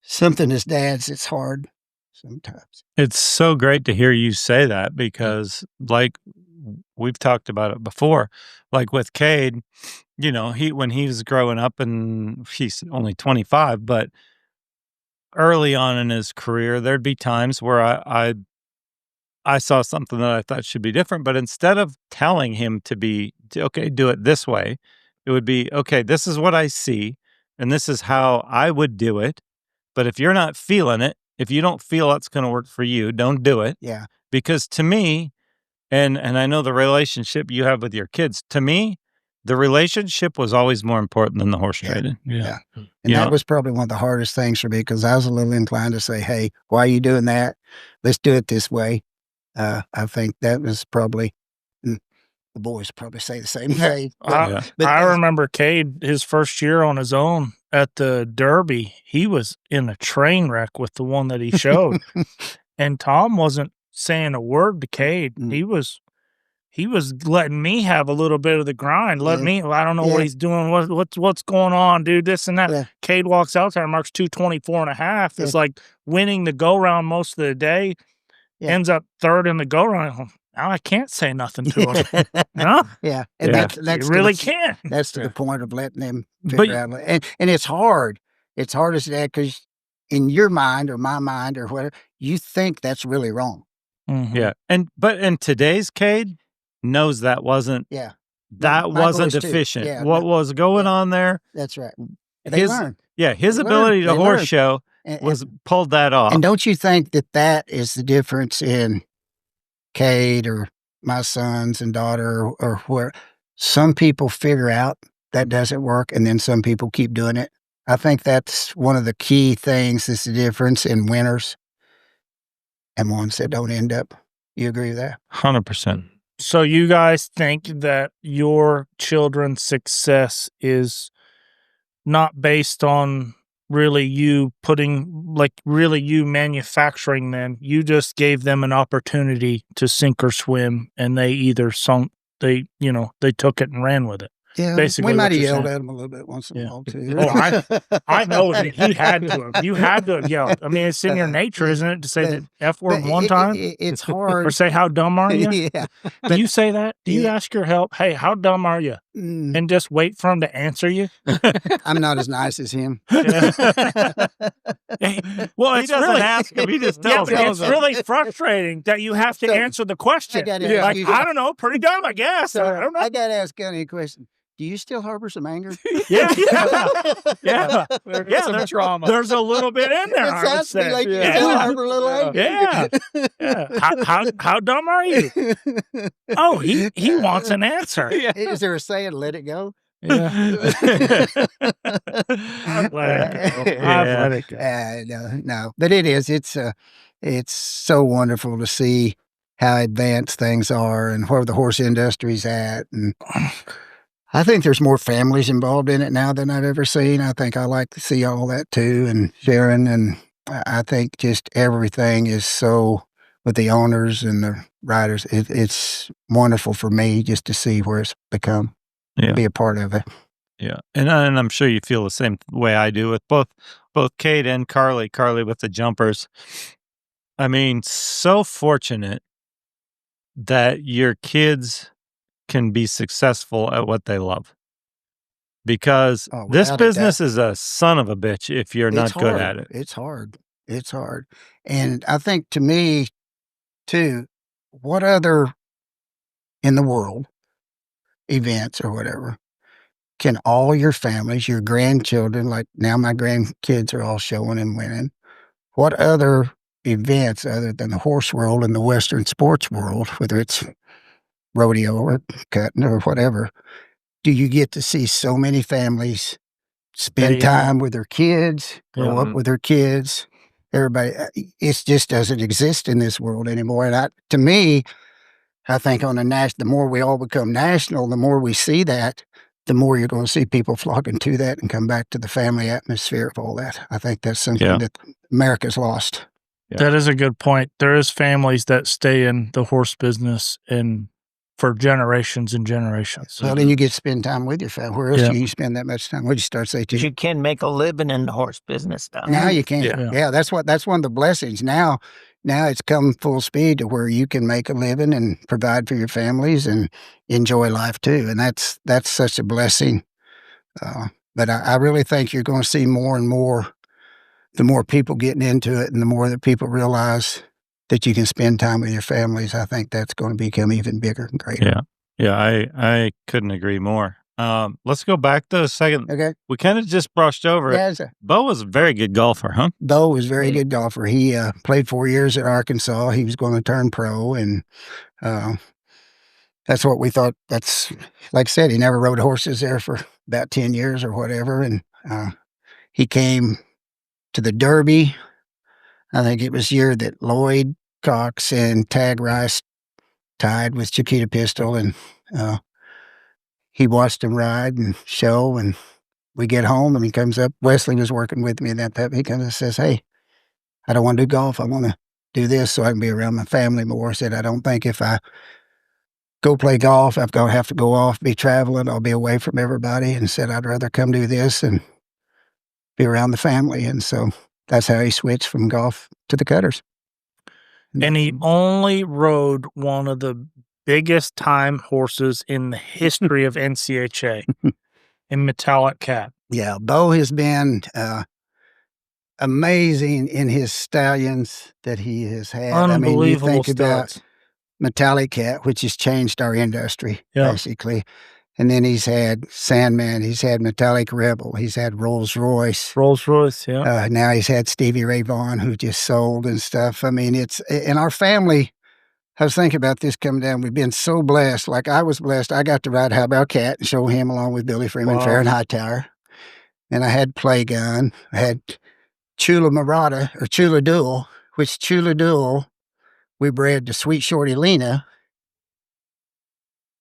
Speaker 4: something as dads, it's hard sometimes.
Speaker 1: It's so great to hear you say that because, like, we've talked about it before. Like with Cade, you know, when he was growing up, and he's only 25, but early on in his career, there'd be times where I saw something that I thought should be different, but instead of telling him to be, okay, do it this way, it would be, okay, this is what I see, and this is how I would do it. But if you're not feeling it, if you don't feel it's going to work for you, don't do it.
Speaker 4: Yeah.
Speaker 1: Because to me, and I know the relationship you have with your kids, to me, the relationship was always more important than the horse trading.
Speaker 4: Yeah. And that was probably one of the hardest things for me, because I was a little inclined to say, hey, why are you doing that? Let's do it this way. I think that was probably, the boys probably say the same thing.
Speaker 2: But I remember Cade, his first year on his own at the Derby, he was in a train wreck with the one that he showed. And Tom wasn't saying a word to Cade. He was letting me have a little bit of the grind. I don't know what he's doing. What's going on, dude? This and that. Cade walks out there and marks 2:24.5. It's like winning the go round most of the day. Ends up third in the go round. Now I can't say nothing to him. No?
Speaker 4: Yeah. And that's
Speaker 2: you really can't.
Speaker 4: That's to the point of letting them figure out. And it's hard. It's hard as that, because in your mind or my mind or whatever, you think that's really wrong.
Speaker 2: Mm-hmm.
Speaker 1: Yeah. And today's Cade knows that wasn't that wasn't efficient.
Speaker 4: Yeah,
Speaker 1: what was going on there?
Speaker 4: That's right. They learn.
Speaker 1: Yeah, his ability to horse show was pulled that off.
Speaker 4: And don't you think that is the difference in Cade or my sons and daughter, or where some people figure out that doesn't work, and then some people keep doing it? I think that's one of the key things, is the difference in winners and ones that don't end up. You agree with that?
Speaker 1: 100%.
Speaker 2: So you guys think that your children's success is not based on really you manufacturing them. You just gave them an opportunity to sink or swim, and they either they took it and ran with it.
Speaker 4: Yeah,
Speaker 2: basically.
Speaker 4: We might have yelled at him a little bit once in a while too.
Speaker 2: Oh, I know that he had to. You had to have yelled. I mean, it's in your nature, isn't it, to say the F word one time?
Speaker 4: It's hard.
Speaker 2: Or say, how dumb are you?
Speaker 4: Yeah.
Speaker 2: Do you say that? Do you ask your help, hey, how dumb are you? And just wait for him to answer you?
Speaker 4: I'm not as nice as him.
Speaker 2: Well,
Speaker 1: he doesn't ask him. He just tells him.
Speaker 2: It's really frustrating that you have to answer the question. I don't know, pretty dumb, I guess.
Speaker 4: So,
Speaker 2: I don't know.
Speaker 4: I got to ask Gunny a question. Do you still harbor some anger?
Speaker 2: Yeah. There's drama. There's a little bit in there.
Speaker 4: It sounds to me like you still harbor a little anger.
Speaker 2: Yeah. How dumb are you? Oh, he wants an answer.
Speaker 4: Is there a saying, let it go?
Speaker 2: Yeah. I've let it go.
Speaker 4: No. But it is. It's so wonderful to see how advanced things are and where the horse industry's at. And I think there's more families involved in it now than I've ever seen. I think I like to see all that too, and Sharon, and I think just everything is so, with the owners and the riders, it's wonderful for me just to see where it's become, be a part of it.
Speaker 1: Yeah, and I'm sure you feel the same way I do with both Cade and Carly with the jumpers. I mean, so fortunate that your kids can be successful at what they love, because this business is a son of a bitch if you're not good at it.
Speaker 4: It's hard. And I think, to me too, what other in the world events or whatever can all your families, your grandchildren, like now my grandkids are all showing and winning, what other events other than the horse world and the Western sports world, whether it's rodeo or cutting or whatever, do you get to see so many families spend time with their kids, grow up with their kids? Everybody, it just doesn't exist in this world anymore. And to me, I think on the more we all become national, the more we see that, the more you're going to see people flocking to that and come back to the family atmosphere of all that. I think that's something that America's lost.
Speaker 2: That is a good point. There is families that stay in the horse business and for generations and generations.
Speaker 4: Well, then you get to spend time with your family. Where else do you spend that much time? What did you start saying?
Speaker 6: You can make a living in the horse business now.
Speaker 4: Now you can. Yeah, that's one of the blessings. Now it's come full speed to where you can make a living and provide for your families and enjoy life too. And that's such a blessing. But I really think you're going to see more and more, the more people getting into it and the more that people realize that you can spend time with your families. I think that's going to become even bigger and greater.
Speaker 1: Yeah, I couldn't agree more. Let's go back to a second.
Speaker 4: Okay.
Speaker 1: We kind of just brushed over it. Bo was a very good golfer, huh?
Speaker 4: Bo was a very good golfer. He played 4 years at Arkansas. He was going to turn pro, and that's what we thought. That's, like I said, he never rode horses there for about 10 years or whatever, and he came to the Derby. I think it was the year that Lloyd Cox and Tag Rice tied with Chiquita Pistol, and he watched him ride and show, and we get home, and he comes up. Wesley was working with me, and he comes and says, "Hey, I don't want to do golf. I want to do this so I can be around my family more." I said, "I don't think if I go play golf, I'm going to have to go off, be traveling. I'll be away from everybody." And said, "I'd rather come do this and be around the family." And so that's how he switched from golf to the cutters.
Speaker 2: And he only rode one of the biggest time horses in the history of NCHA in Metallic Cat.
Speaker 4: Yeah, Bo has been amazing in his stallions that he has had.
Speaker 2: Unbelievable.
Speaker 4: I mean, you think about Metallic Cat, which has changed our industry, basically. And then he's had Sandman, he's had Metallic Rebel, he's had Rolls Royce. Now he's had Stevie Ray Vaughan, who just sold and stuff. I mean, it's in our family. I was thinking about this coming down. We've been so blessed. Like I was blessed. I got to ride How About Cat and show him along with Billy Freeman, Fair and Hightower. And I had Play Gun. I had Chula Murata or Chula Duel, which Chula Duel we bred to Sweet Shorty Lena.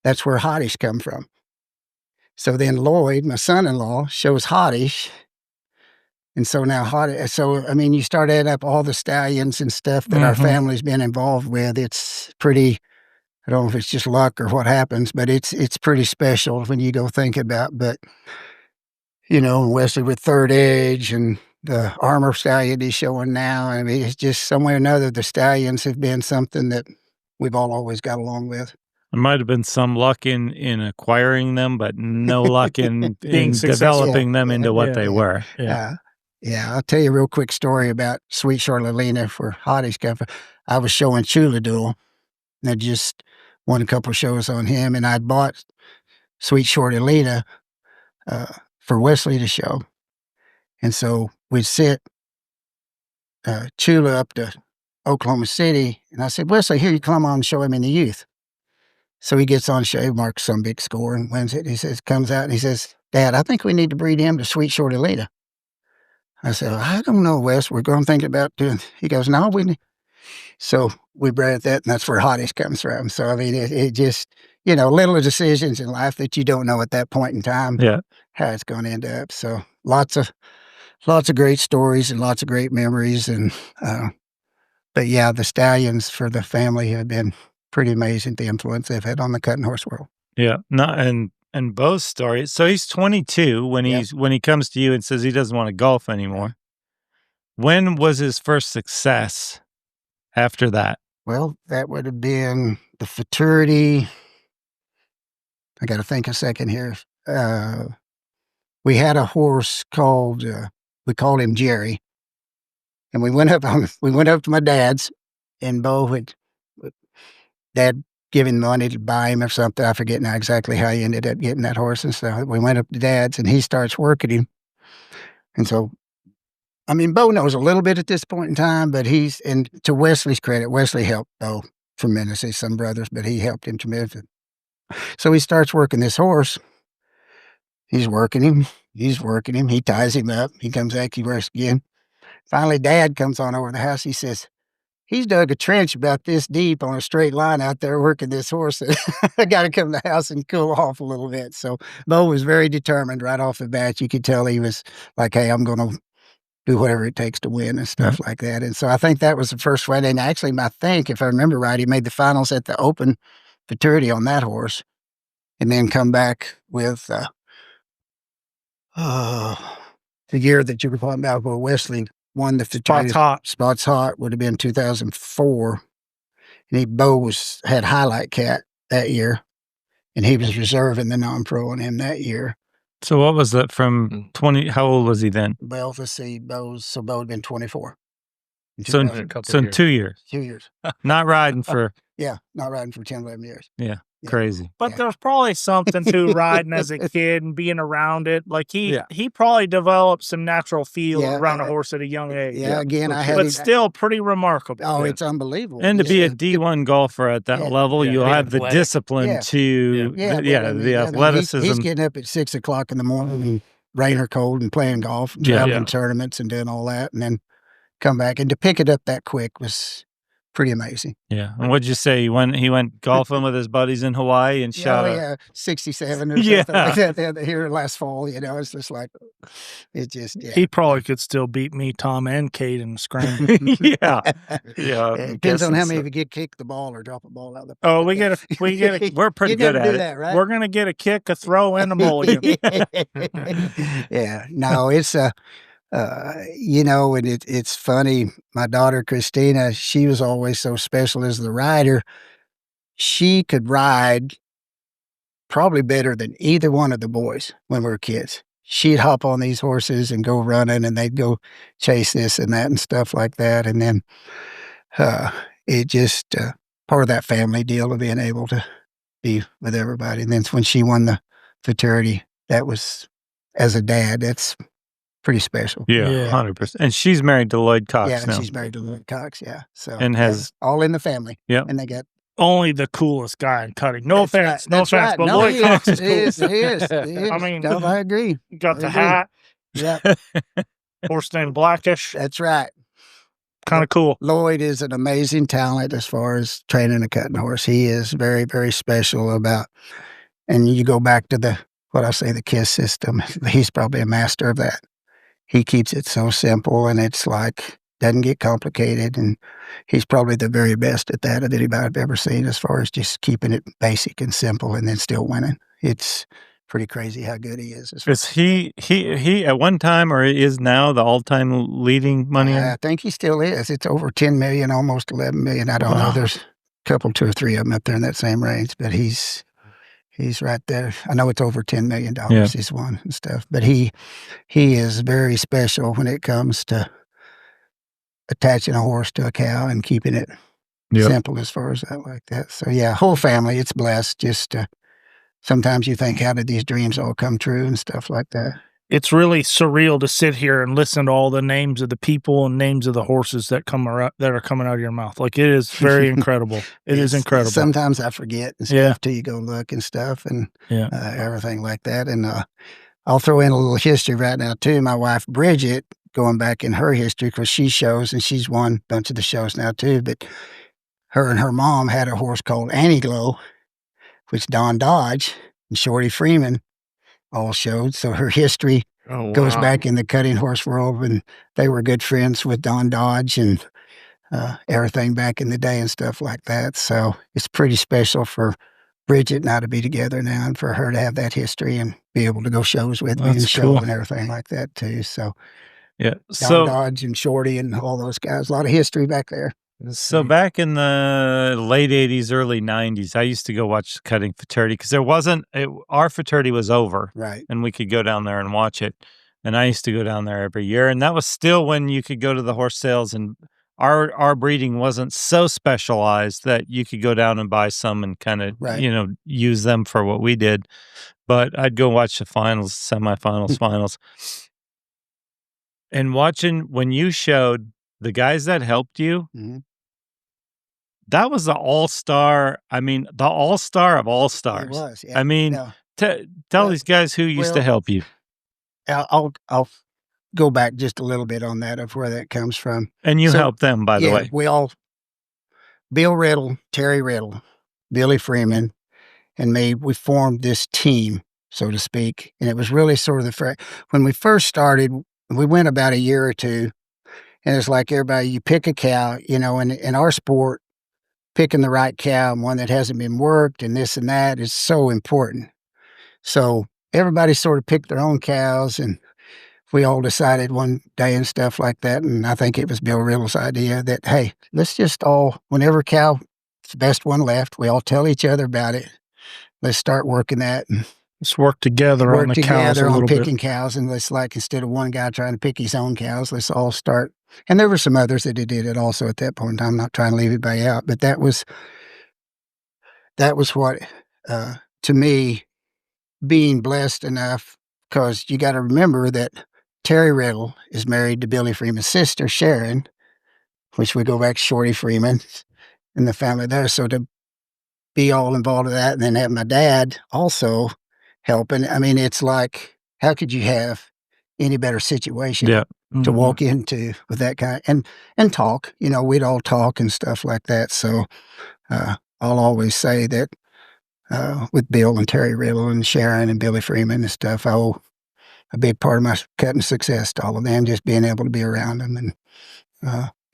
Speaker 4: That's where Hottish come from. So then Lloyd, my son-in-law, shows Hottish. And so now Hottish, so I mean, you start adding up all the stallions and stuff that our family's been involved with. It's pretty, I don't know if it's just luck or what happens, but it's pretty special when you go think about. But, you know, Wesley with Third Edge and the Armor Stallion he's showing now. I mean, it's just some way or another, the stallions have been something that we've all always got along with.
Speaker 1: There might have been some luck in acquiring them, but no luck in developing them into what they were.
Speaker 4: Yeah, I'll tell you a real quick story about Sweet Shorty Lena for Hottish Company. I was showing Chula Duel, and I just won a couple of shows on him, and I'd bought Sweet Shorty Lena for Wesley to show. And so we'd sit Chula up to Oklahoma City, and I said, "Wesley, here you come on and show him in the youth." So he gets on show, marks some big score and wins it. He says, comes out and he says, "Dad, I think we need to breed him to Sweet Shorty Lena." I said, "I don't know, Wes. We're going to think about doing." He goes, "No, we." So we bred that, and that's where Hottish comes from. So I mean, it just, you know, little decisions in life that you don't know at that point in time how it's going to end up. So lots of great stories and lots of great memories, and but yeah, the stallions for the family have been pretty amazing, the influence they've had on the cutting horse world.
Speaker 1: Yeah, no, and Bo's story. So he's 22 when he comes to you and says he doesn't want to golf anymore. When was his first success after that?
Speaker 4: Well, that would have been the Futurity. I got to think a second here. We had a horse called we called him Jerry, and we went up to my dad's, and Bo would. Dad giving money to buy him or something. I forget now exactly how he ended up getting that horse and stuff. We went up to Dad's and he starts working him. And so, I mean, Bo knows a little bit at this point in time, but and to Wesley's credit, Wesley helped Bo tremendously, some brothers, but he helped him tremendously. So he starts working this horse. He's working him. He ties him up. He comes back, he works again. Finally, Dad comes on over the house. He says, "He's dug a trench about this deep on a straight line out there working this horse. I got to come to the house and cool off a little bit." So Bo was very determined right off the bat. You could tell he was like, "Hey, I'm going to do whatever it takes to win and stuff like that. And so I think that was the first one. And actually, I think, if I remember right, he made the finals at the Open Futurity on that horse, and then come back with the year that you were talking about where Wesley won the Futurity. Spots Hot would have been 2004. And Bo had Highlight Cat that year, and he was reserving the non-pro on him that year.
Speaker 1: So what was that from 20? How old was he then?
Speaker 4: Well, let's see, Bo had been 24.
Speaker 1: So in 2 years.
Speaker 4: 2 years.
Speaker 1: Not riding for.
Speaker 4: Yeah, not riding for 10, 11 years.
Speaker 1: Yeah. Crazy.
Speaker 2: But there's probably something to riding as a kid and being around it. Like he probably developed some natural feel around a horse at a young age.
Speaker 4: Yeah, again,
Speaker 2: but still pretty remarkable.
Speaker 4: Oh, it's unbelievable.
Speaker 1: And to be a D1 golfer at that level, you'll have the discipline to, the athleticism.
Speaker 4: He's getting up at 6 o'clock in the morning, rain or cold, and playing golf, and traveling tournaments and doing all that, and then come back. And to pick it up that quick was pretty amazing.
Speaker 1: Yeah. And what'd you say? He went golfing with his buddies in Hawaii and shot
Speaker 4: 67 or something like that here last fall. It's just like, it just,
Speaker 2: He probably could still beat me, Tom, and Kate in the scramble.
Speaker 4: It depends on how many of you get kick the ball or drop a ball out of the pocket.
Speaker 2: Oh, we get a
Speaker 1: we're pretty good at it.
Speaker 4: That, right?
Speaker 2: We're going to get a kick, a throw, and a mulligan.
Speaker 4: No, it's and it's funny. My daughter, Christina, she was always so special as the rider. She could ride probably better than either one of the boys when we were kids. She'd hop on these horses and go running, and they'd go chase this and that and stuff like that. And then it just part of that family deal of being able to be with everybody. And then when she won the Futurity, that was, as a dad, that's pretty special.
Speaker 1: Yeah, 100%. And she's married to Lloyd Cox now.
Speaker 4: Yeah, she's married to Lloyd Cox, So,
Speaker 1: and has
Speaker 4: all in the family.
Speaker 1: Yeah.
Speaker 4: And they got
Speaker 2: only the coolest guy in cutting. No offense, but Lloyd Cox is cool.
Speaker 4: He is. I mean, I agree.
Speaker 2: You got the hat.
Speaker 4: Yeah.
Speaker 2: Horse named Blackish.
Speaker 4: That's right.
Speaker 2: Kind of cool.
Speaker 4: Lloyd is an amazing talent as far as training a cutting horse. He is very, very special and you go back to the KISS system. He's probably a master of that. He keeps it so simple, and it's like, doesn't get complicated, and he's probably the very best at that of anybody I've ever seen as far as just keeping it basic and simple and then still winning. It's pretty crazy how good he is.
Speaker 1: Is he at one time, or is now, the all-time leading money?
Speaker 4: I think he still is. It's over 10 million, almost 11 million. I don't know. There's a couple, 2 or 3 of them up there in that same range, but he's right there. I know it's over $10 million he's won and stuff, but he is very special when it comes to attaching a horse to a cow and keeping it simple as far as that like that. So whole family, it's blessed. Just sometimes you think, how did these dreams all come true and stuff like that?
Speaker 2: It's really surreal to sit here and listen to all the names of the people and names of the horses that are coming out of your mouth. Like, it is very incredible. It is incredible.
Speaker 4: Sometimes I forget and stuff till you go look and stuff and everything like that. And I'll throw in a little history right now too. My wife Bridget, going back in her history, because she shows and she's won a bunch of the shows now too. But her and her mom had a horse called Annie Glow, which Don Dodge and Shorty Freeman all showed. So her history goes back in the cutting horse world when they were good friends with Don Dodge and everything back in the day and stuff like that. So it's pretty special for Bridget and I to be together now, and for her to have that history and be able to go shows with me and show and everything like that too. So Don Dodge and Shorty and all those guys, a lot of history back there.
Speaker 1: So back in the late 80s, early 90s, I used to go watch Cutting Futurity because our Futurity was over.
Speaker 4: Right.
Speaker 1: And we could go down there and watch it. And I used to go down there every year. And that was still when you could go to the horse sales, and our breeding wasn't so specialized that you could go down and buy some and kind of, use them for what we did. But I'd go watch the finals, semifinals, finals. And watching when you showed the guys that helped you, that was the all-star. I mean, the all-star of all-stars.
Speaker 4: It was,
Speaker 1: I mean, tell these guys who used to help you.
Speaker 4: I'll go back just a little bit on that, of where that comes from.
Speaker 1: And you helped them, by the way.
Speaker 4: Bill Riddle, Terry Riddle, Billy Freeman, and me, we formed this team, so to speak. And it was really sort of when we first started, we went about a year or two, and it's like everybody, you pick a cow, you know, and in our sport, picking the right cow and one that hasn't been worked and this and that is so important. So everybody sort of picked their own cows, and we all decided one day and stuff like that. And I think it was Bill Riddle's idea that, hey, let's just all, whenever cow, it's the best one left, we all tell each other about it. Let's start working that. And
Speaker 2: let's work together on the cows a little bit.
Speaker 4: Picking cows, and let's, like, instead of one guy trying to pick his own cows, let's all start. And there were some others that did it also at that point in time. I'm not trying to leave anybody out, but that was what, to me, being blessed enough, because you got to remember that Terry Riddle is married to Billy Freeman's sister, Sharon, which we go back to Shorty Freeman and the family there. So to be all involved in that, and then have my dad also helping, I mean, it's like, how could you have any better situation to walk into with that kind of, and talk, you know, we'd all talk and stuff like that. So I'll always say that with Bill and Terry Riddle and Sharon and Billy Freeman and stuff, I owe a big part of my cutting success to all of them, just being able to be around them and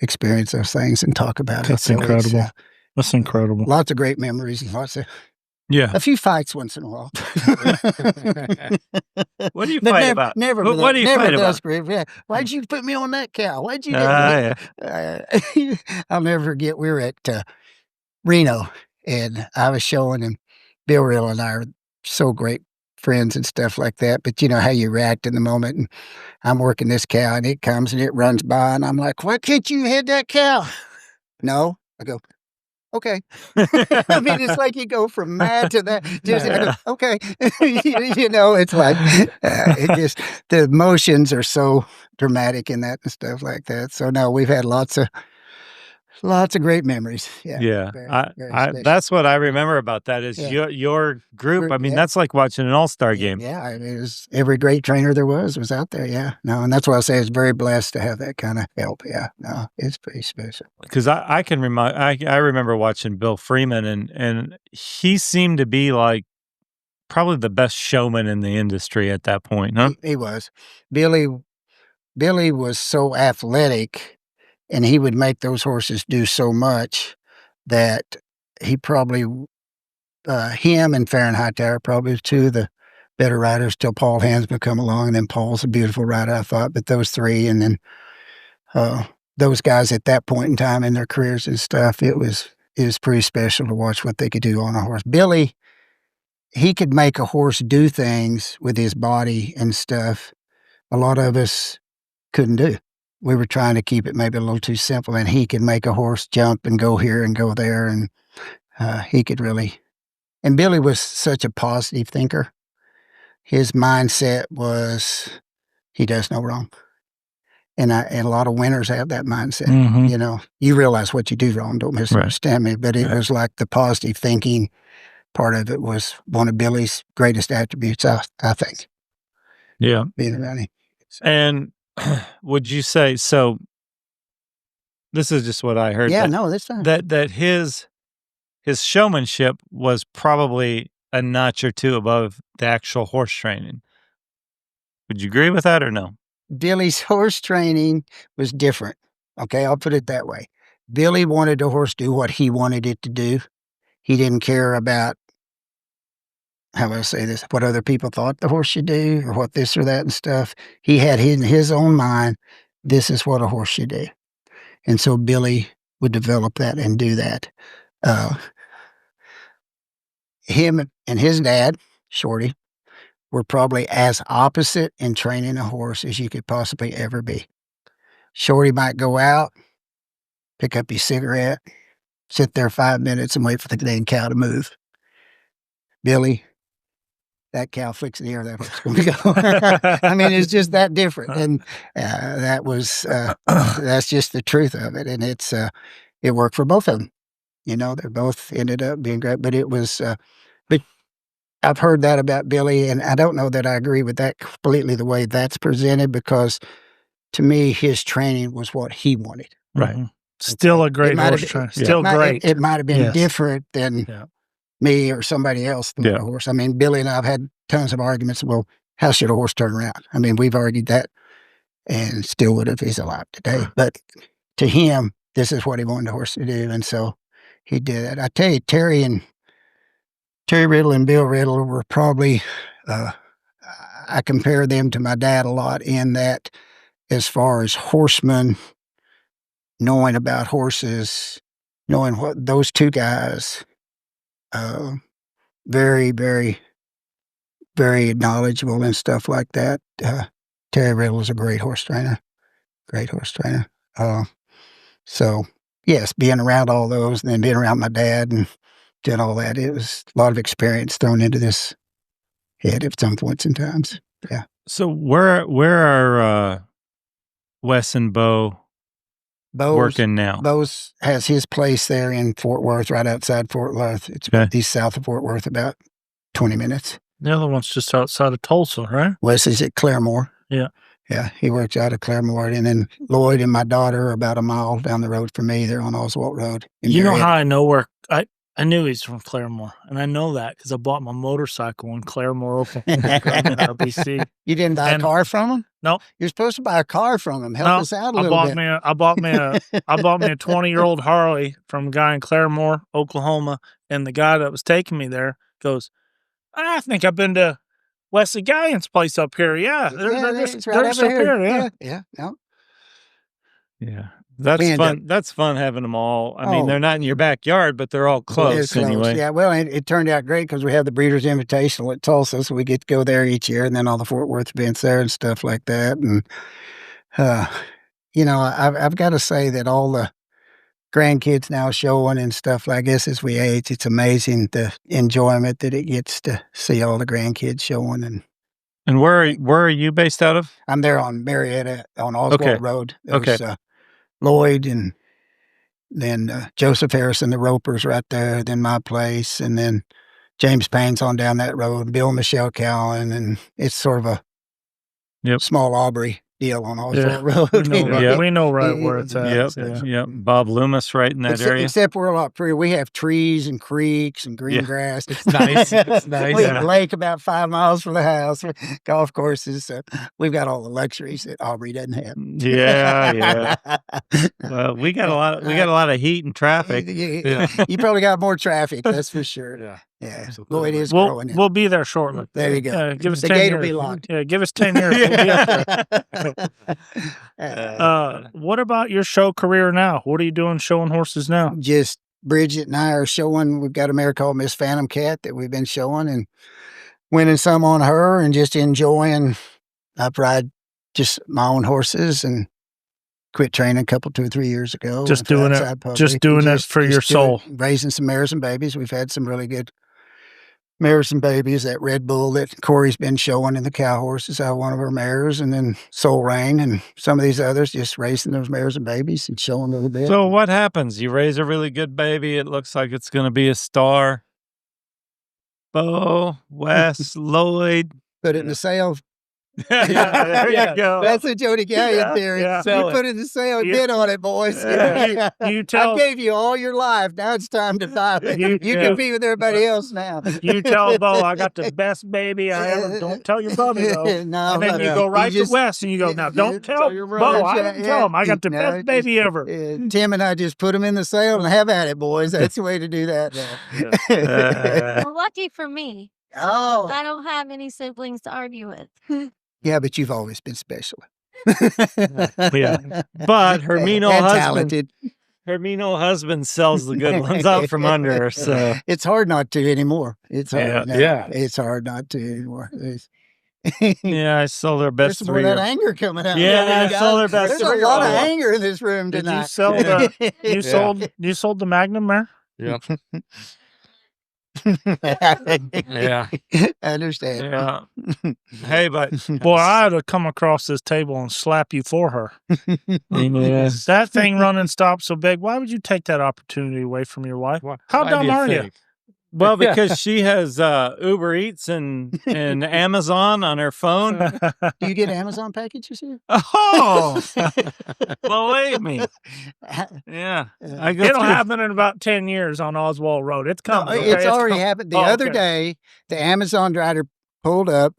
Speaker 4: experience those things and talk about it.
Speaker 2: That's incredible. That's incredible.
Speaker 4: Lots of great memories and lots of a few fights once in a while.
Speaker 1: What do you fight about? What do you fight about?
Speaker 4: Yeah. Why'd you put me on that cow? Why'd you do that? I'll never forget, we were at Reno, and I was showing him. Bill Riddle and I are so great friends and stuff like that, but you know how you react in the moment. And I'm working this cow, and it comes and it runs by, and I'm like, why can't you hit that cow? No. I go, okay. I mean, it's like you go from mad to that. Just, okay. You know, it's like, it just, the emotions are so dramatic in that and stuff like that. So no, we've had lots of great memories.
Speaker 1: Yeah. That's what I remember about that is your group. I mean, that's like watching an all-star game.
Speaker 4: Yeah. I mean, it was every great trainer there was out there. Yeah. No, and that's why I say it's very blessed to have that kind of help. Yeah. No, it's pretty special.
Speaker 1: Because I can I remember watching Bill Freeman, and he seemed to be like probably the best showman in the industry at that point, huh?
Speaker 4: He was. Billy was so athletic, and he would make those horses do so much that he probably, him and Fahrenheit are probably two of the better riders till Paul Hansman come along. And then Paul's a beautiful rider, I thought. But those three, and then those guys at that point in time in their careers and stuff, it was pretty special to watch what they could do on a horse. Billy, he could make a horse do things with his body and stuff a lot of us couldn't do. We were trying to keep it maybe a little too simple, and he could make a horse jump and go here and go there, and he could really. And Billy was such a positive thinker. His mindset was, he does no wrong. And a lot of winners have that mindset.
Speaker 2: Mm-hmm.
Speaker 4: You know, you realize what you do wrong, don't misunderstand me, but it was like the positive thinking part of it was one of Billy's greatest attributes, I think.
Speaker 1: Yeah.
Speaker 4: Being around him.
Speaker 1: And would you say, so this is just what I heard.
Speaker 4: Yeah, no, that's fine.
Speaker 1: That his showmanship was probably a notch or two above the actual horse training. Would you agree with that or no?
Speaker 4: Billy's horse training was different. Okay, I'll put it that way. Billy wanted the horse do what he wanted it to do. He didn't care about, how would I say this, what other people thought the horse should do or what this or that and stuff. He had in his own mind, this is what a horse should do. And so Billy would develop that and do that. Him and his dad, Shorty, were probably as opposite in training a horse as you could possibly ever be. Shorty might go out, pick up his cigarette, sit there 5 minutes and wait for the dang cow to move. Billy, that cow flicks in the air, that horse going to go. I mean, it's just that different. And that's just the truth of it. And it worked for both of them. You know, they both ended up being great, but it was, but I've heard that about Billy, and I don't know that I agree with that completely the way that's presented, because to me, his training was what he wanted.
Speaker 1: Right.
Speaker 2: Still a great horse trainer. Still great.
Speaker 4: It might have been different than me or somebody else than a horse. I mean, Billy and I have had tons of arguments. Well, how should a horse turn around? I mean, we've argued that and still would if he's alive today. But to him, this is what he wanted the horse to do, and so he did it. I tell you, Terry Riddle and Bill Riddle were probably, I compare them to my dad a lot in that as far as horsemen, knowing about horses, knowing what those two guys, very, very, very knowledgeable and stuff like that. Terry Riddle was a great horse trainer. So, yes, being around all those and then being around my dad and did all that, it was a lot of experience thrown into this head at some points and times. Yeah.
Speaker 1: So where are Wes and Bo working now?
Speaker 4: Bo's has his place there in Fort Worth, right outside Fort Worth. It's east south of Fort Worth, about 20 minutes.
Speaker 2: The other one's just outside of Tulsa, right?
Speaker 4: Wes is at Claremore.
Speaker 2: Yeah.
Speaker 4: Yeah, he works out of Claremore. And then Lloyd and my daughter are about a mile down the road from me. They're on Oswald Road.
Speaker 2: You know how I know where I knew he's from Claremore, and I know that because I bought my motorcycle in Claremore, Oklahoma, in RBC.
Speaker 4: You didn't buy a car from him?
Speaker 2: No.
Speaker 4: You're supposed to buy a car from him. Help us out a little bit.
Speaker 2: I bought me a 20-year-old Harley from a guy in Claremore, Oklahoma, and the guy that was taking me there goes, I think I've been to Jody Galyean's place up here. Yeah, they're just up here.
Speaker 4: Yeah. No.
Speaker 1: Yeah. That's fun. That's fun having them all. I mean, they're not in your backyard, but they're all close anyway.
Speaker 4: Yeah, well, it turned out great because we have the Breeders' Invitational at Tulsa, so we get to go there each year, and then all the Fort Worth events there and stuff like that. And, I've got to say that all the grandkids now showing and stuff like this as we age, it's amazing the enjoyment that it gets to see all the grandkids showing.
Speaker 1: And where are you based out of?
Speaker 4: I'm there on Marietta on Oswald Road. There's,
Speaker 1: okay.
Speaker 4: Lloyd and then Joseph Harrison, the Ropers right there, then my place, and then James Payne's on down that road, Bill and Michelle Cowan, and it's sort of a small Aubrey deal on Oswald Road.
Speaker 2: We know right where it's at.
Speaker 1: Yep. Bob Loomis right in that area.
Speaker 4: Except we're a lot prettier. We have trees and creeks and green grass.
Speaker 3: It's nice. It's nice.
Speaker 4: We have a lake about 5 miles from the house, golf courses. So we've got all the luxuries that Aubrey doesn't have.
Speaker 1: Yeah. Well, we got a lot of heat and traffic.
Speaker 4: You probably got more traffic, that's for sure.
Speaker 6: Yeah.
Speaker 4: Yeah. Lloyd is growing.
Speaker 2: We'll be there shortly.
Speaker 4: There you go.
Speaker 2: Give us
Speaker 4: the
Speaker 2: 10
Speaker 4: gate
Speaker 2: years.
Speaker 4: will be locked.
Speaker 2: Yeah, give us 10 years. We'll be up there. What about your show career now? What are you doing showing horses now?
Speaker 4: Just Bridget and I are showing. We've got a mare called Miss Phantom Cat that we've been showing and winning some on her and just enjoying. I've ride just my own horses and quit training a couple, 2 or 3 years ago.
Speaker 2: Just doing it for your soul.
Speaker 4: Raising some mares and babies. We've had some really good mares and babies. That Red Bull that Corey's been showing in the cow horses out of one of her mares, and then Soul Rain and some of these others, just racing those mares and babies and showing a little bit.
Speaker 1: So what happens? You raise a really good baby. It looks like it's going to be a star. Bo, Wes, Lloyd.
Speaker 4: Put it in the sale.
Speaker 1: There you go.
Speaker 4: That's the Jody Galyean theory. You put it in the sale and bid on it, boys. I gave you all your life. Now it's time to buy it. You compete with everybody else now.
Speaker 2: You tell Bo, I got the best baby I ever. Don't tell your buddy, though.
Speaker 4: No,
Speaker 2: and then you go right to Wes and you go, now don't tell Bo. I didn't tell him. I got the best baby ever.
Speaker 4: Tim and I just put them in the sale and have at it, boys. That's the way to do that.
Speaker 5: Well, lucky for me.
Speaker 4: Oh.
Speaker 5: I don't have any siblings to argue with.
Speaker 4: Yeah, but you've always been special.
Speaker 1: But her mean old husband, sells the good ones out from under her. So
Speaker 4: it's hard not to anymore. It's hard. It's hard not to anymore.
Speaker 1: I sold her best.
Speaker 4: There's more of that anger coming out.
Speaker 1: Yeah, I sold her best.
Speaker 4: There's a lot of anger in this room tonight.
Speaker 2: Did you sold the Magnum there?
Speaker 3: Yeah.
Speaker 4: I understand.
Speaker 1: Yeah. Hey, but
Speaker 2: boy, I had to come across this table and slap you for her. That thing running stop so big. Why would you take that opportunity away from your wife? How dumb are you?
Speaker 1: Well, because she has Uber Eats and Amazon on her phone.
Speaker 4: Do you get Amazon packages here?
Speaker 1: Oh, believe me. Yeah.
Speaker 2: It'll happen in about 10 years on Oswald Road. It's coming.
Speaker 4: It's already happened. The other day, the Amazon driver pulled up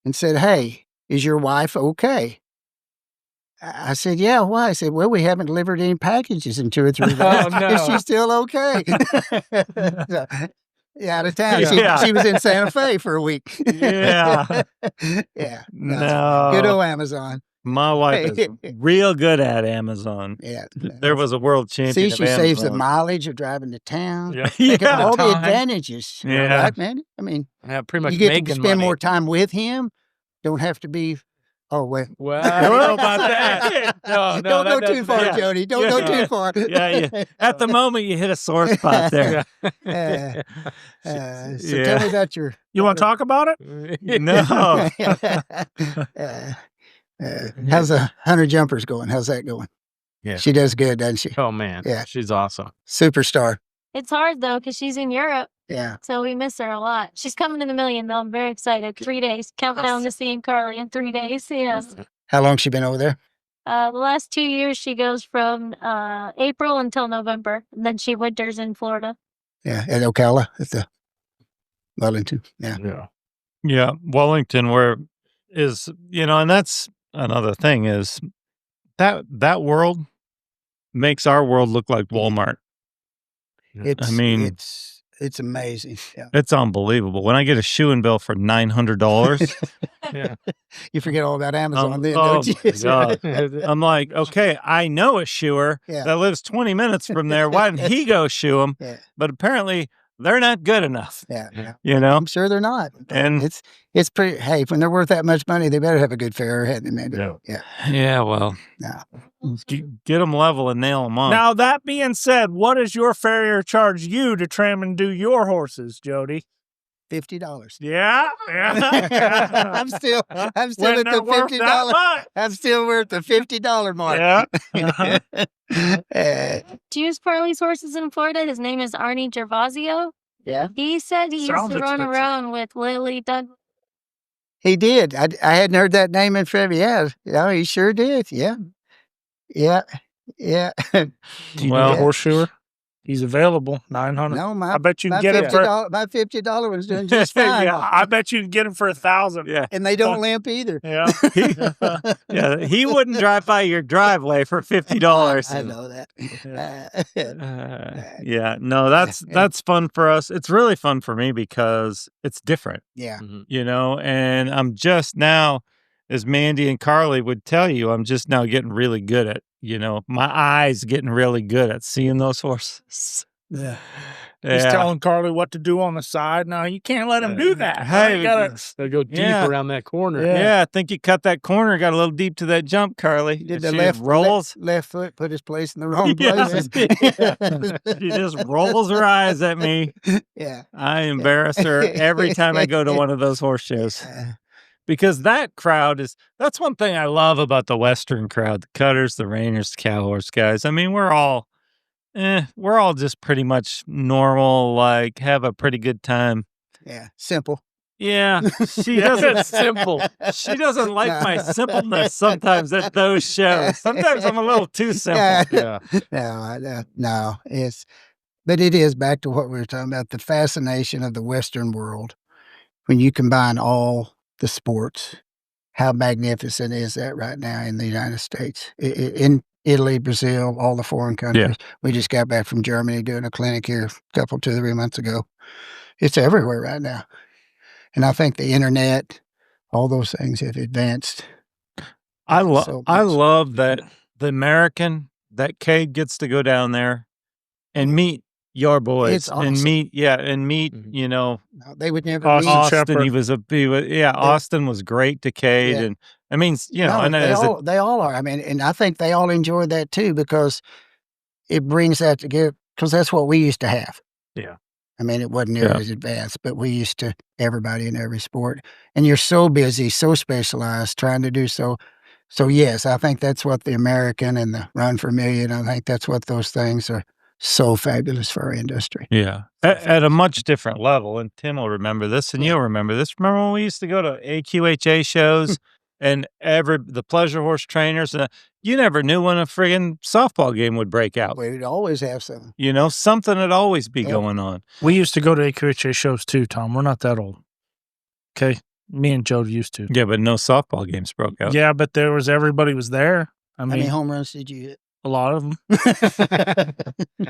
Speaker 4: and said, "Hey, is your wife okay?" I said, yeah, why? I said, well, we haven't delivered any packages in 2 or 3 days.
Speaker 3: Oh, no.
Speaker 4: Is she still okay? So, yeah, out of town.
Speaker 1: Yeah.
Speaker 4: She was in Santa Fe for a week.
Speaker 1: Yeah.
Speaker 4: Yeah.
Speaker 1: No.
Speaker 4: Good old Amazon.
Speaker 1: My wife is real good at Amazon.
Speaker 4: Yeah.
Speaker 1: There was a world champion.
Speaker 4: See,
Speaker 1: of
Speaker 4: she saves the
Speaker 1: Amazon.
Speaker 4: mileage of driving to town.
Speaker 3: Yeah.
Speaker 4: Think of
Speaker 1: Yeah.
Speaker 4: all the
Speaker 3: Time.
Speaker 4: advantages.
Speaker 1: Yeah.
Speaker 4: Right, man? I mean,
Speaker 3: Yeah, pretty much
Speaker 4: you get to
Speaker 3: making
Speaker 4: spend
Speaker 3: money.
Speaker 4: more time with him. Don't have to be, oh, wait.
Speaker 3: Well, I don't know about that. No,
Speaker 4: Don't
Speaker 3: that
Speaker 4: go too
Speaker 3: doesn't-
Speaker 4: far,
Speaker 1: yeah.
Speaker 4: Jody. Don't go too far.
Speaker 1: Yeah. At the moment, you hit a sore spot there.
Speaker 4: So tell me about your.
Speaker 2: You want to talk about it?
Speaker 1: No.
Speaker 4: How's the 100 jumpers going? How's that going?
Speaker 3: Yeah.
Speaker 4: She does good, doesn't she?
Speaker 3: Oh man,
Speaker 4: Yeah.
Speaker 3: she's awesome.
Speaker 4: Superstar.
Speaker 5: It's hard though because she's in Europe,
Speaker 4: Yeah.
Speaker 5: so we miss her a lot. She's coming to the million though. I'm very excited. 3 days, countdown to seeing Carly in 3 days. Yeah.
Speaker 4: How long she been over there?
Speaker 5: The last 2 years she goes from April until November, and then she winters in Florida.
Speaker 4: Yeah, at Ocala, at the Wellington. Yeah.
Speaker 3: Yeah.
Speaker 1: Yeah. Wellington, where is, and that's another thing is that world makes our world look like Walmart.
Speaker 4: It's,
Speaker 1: mean-
Speaker 4: it's amazing. Yeah.
Speaker 1: It's unbelievable. When I get a shoeing bill for $900,
Speaker 3: Yeah.
Speaker 4: You forget all about Amazon then,
Speaker 1: oh
Speaker 4: don't you?
Speaker 1: my God. I'm like, okay, I know a shoer
Speaker 4: Yeah.
Speaker 1: that lives 20 minutes from there. Why didn't he go shoe them?
Speaker 4: Yeah.
Speaker 1: But apparently they're not good enough,
Speaker 4: Yeah.
Speaker 1: I'm
Speaker 4: I'm sure they're not.
Speaker 1: And-
Speaker 4: it's pretty, hey, when they're worth that much money, they better have a good fare ahead, man.
Speaker 3: Yeah.
Speaker 1: Yeah, well,
Speaker 4: No.
Speaker 1: get them level and nail them on.
Speaker 2: Now, that being said, what does your farrier charge you to tram and do your horses, Jody?
Speaker 4: $50.
Speaker 2: Yeah.
Speaker 4: I'm still
Speaker 2: When
Speaker 4: at the
Speaker 2: they're worth that
Speaker 4: $50.
Speaker 2: much.
Speaker 4: I'm still worth the $50 mark.
Speaker 2: Yeah.
Speaker 5: Do you use Carly's horses in Florida? His name is Arnie Gervasio.
Speaker 4: Yeah.
Speaker 5: He said he used
Speaker 2: Sounds
Speaker 5: to run
Speaker 2: expensive.
Speaker 5: around with Lily Doug.
Speaker 4: He did. I hadn't heard that name in forever. Yeah, he sure did. Yeah.
Speaker 2: Do you
Speaker 1: Well-
Speaker 2: need a horseshoer? He's available. 900.
Speaker 4: No, my
Speaker 2: I bet you can
Speaker 4: my
Speaker 2: get it for.
Speaker 4: my $50 was doing just fine.
Speaker 2: Yeah, I bet you can get him for 1,000.
Speaker 1: Yeah.
Speaker 4: And they don't limp either.
Speaker 2: Yeah.
Speaker 1: Yeah, he wouldn't drive by your driveway for $50.
Speaker 4: I know that.
Speaker 1: Yeah, no, that's fun for us. It's really fun for me because it's different,
Speaker 4: Yeah.
Speaker 1: and I'm just now, as Mandy and Carly would tell you, I'm just now getting really good at, my eyes getting really good at seeing those horses.
Speaker 2: Yeah. He's telling Carly what to do on the side. No, you can't let him do that.
Speaker 1: Hey,
Speaker 2: You gotta,
Speaker 3: They'll go deep
Speaker 1: Yeah.
Speaker 3: around that corner.
Speaker 1: Yeah, I think you cut that corner, got a little deep to that jump, Carly.
Speaker 4: He did
Speaker 1: She
Speaker 4: the left
Speaker 1: rolls.
Speaker 4: left foot, put his place in the wrong
Speaker 1: Yeah.
Speaker 4: place.
Speaker 1: She just rolls her eyes at me.
Speaker 4: Yeah.
Speaker 1: I embarrass her every time I go to one of those horse shows. Because that crowd that's one thing I love about the Western crowd, the cutters, the reiners, the cow horse guys. I mean, we're all just pretty much normal, like have a pretty good time.
Speaker 4: Yeah. Simple.
Speaker 1: Yeah, she doesn't
Speaker 3: Simple.
Speaker 1: She doesn't like my simpleness sometimes at those shows. Sometimes I'm a little too simple.
Speaker 3: Yeah.
Speaker 4: No. But it is back to what we were talking about, the fascination of the Western world. When you combine all the sports, how magnificent is that right now in the United States? In Italy, Brazil, all the foreign countries.
Speaker 1: Yeah.
Speaker 4: We just got back from Germany doing a clinic here a couple, 2 or 3 months ago. It's everywhere right now. And I think the internet, all those things have advanced.
Speaker 1: I
Speaker 4: So much.
Speaker 1: love that the American, that Cade gets to go down there and meet your boys
Speaker 4: It's
Speaker 1: and
Speaker 4: awesome.
Speaker 1: meet,
Speaker 3: Mhm.
Speaker 4: No, they would never
Speaker 2: Austin
Speaker 4: meet.
Speaker 1: Austin.
Speaker 2: Shepherd.
Speaker 1: Austin was great to Cade.
Speaker 4: Yeah.
Speaker 1: And I mean,
Speaker 4: No,
Speaker 1: and
Speaker 4: they all are. I mean, and I think they all enjoy that too because it brings that together. Because that's what we used to have.
Speaker 3: Yeah.
Speaker 4: I mean, it wasn't near
Speaker 1: Yeah.
Speaker 4: as advanced, but we used to everybody in every sport. And you're so busy, so specialized, trying to do so. So yes, I think that's what the American and the Run for a Million. I think that's what those things are so fabulous for our industry.
Speaker 1: Yeah. At a much different level. And Tim will remember this and you'll remember this. Remember when we used to go to AQHA shows and the pleasure horse trainers, you never knew when a friggin' softball game would break out.
Speaker 4: We'd always have some.
Speaker 1: Something would always be
Speaker 4: Yeah.
Speaker 1: going on.
Speaker 2: We used to go to AQHA shows too, Tom. We're not that old. Okay. Me and Jody used to.
Speaker 1: Yeah, but no softball games broke out.
Speaker 2: Yeah, but everybody was there. I
Speaker 4: How many
Speaker 2: mean,
Speaker 4: home runs did you hit?
Speaker 2: a lot of them.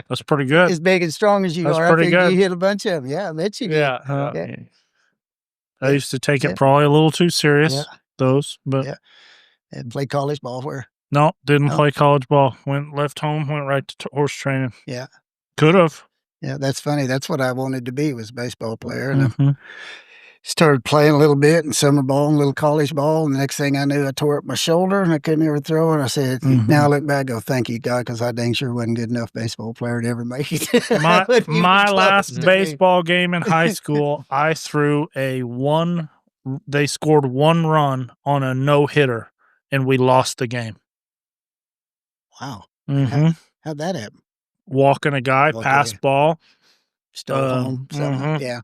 Speaker 2: That's pretty good.
Speaker 4: As big and strong as you
Speaker 2: That's
Speaker 4: are, I
Speaker 2: pretty
Speaker 4: figured
Speaker 2: good.
Speaker 4: you hit a bunch of them. Yeah, I bet you did.
Speaker 2: Yeah. I
Speaker 4: Yeah.
Speaker 2: used to take
Speaker 4: Yeah.
Speaker 2: it probably a little too serious,
Speaker 4: Yeah.
Speaker 2: those, but
Speaker 4: Yeah. And play college ball where?
Speaker 2: no, didn't
Speaker 4: No.
Speaker 2: play college ball. Left home, went right to horse training.
Speaker 4: Yeah.
Speaker 2: Could have.
Speaker 4: Yeah, that's funny. That's what I wanted to be, was a baseball player. And I
Speaker 2: Mhm.
Speaker 4: started playing a little bit in summer ball and little college ball. And the next thing I knew, I tore up my shoulder and I couldn't ever throw. And I said,
Speaker 2: Mhm.
Speaker 4: now I look back, I go, thank you, God, because I dang sure wasn't good enough baseball player to ever make it.
Speaker 2: My
Speaker 4: But he was
Speaker 2: my
Speaker 4: close
Speaker 2: last
Speaker 4: to me.
Speaker 2: baseball game in high school, I threw they scored 1 run on a no-hitter, and we lost the game.
Speaker 4: Wow.
Speaker 2: Mm-hmm.
Speaker 4: How'd that happen?
Speaker 2: Walking a guy,
Speaker 4: Okay.
Speaker 2: pass ball,
Speaker 4: Stole home, something.
Speaker 2: mhm.
Speaker 4: Yeah.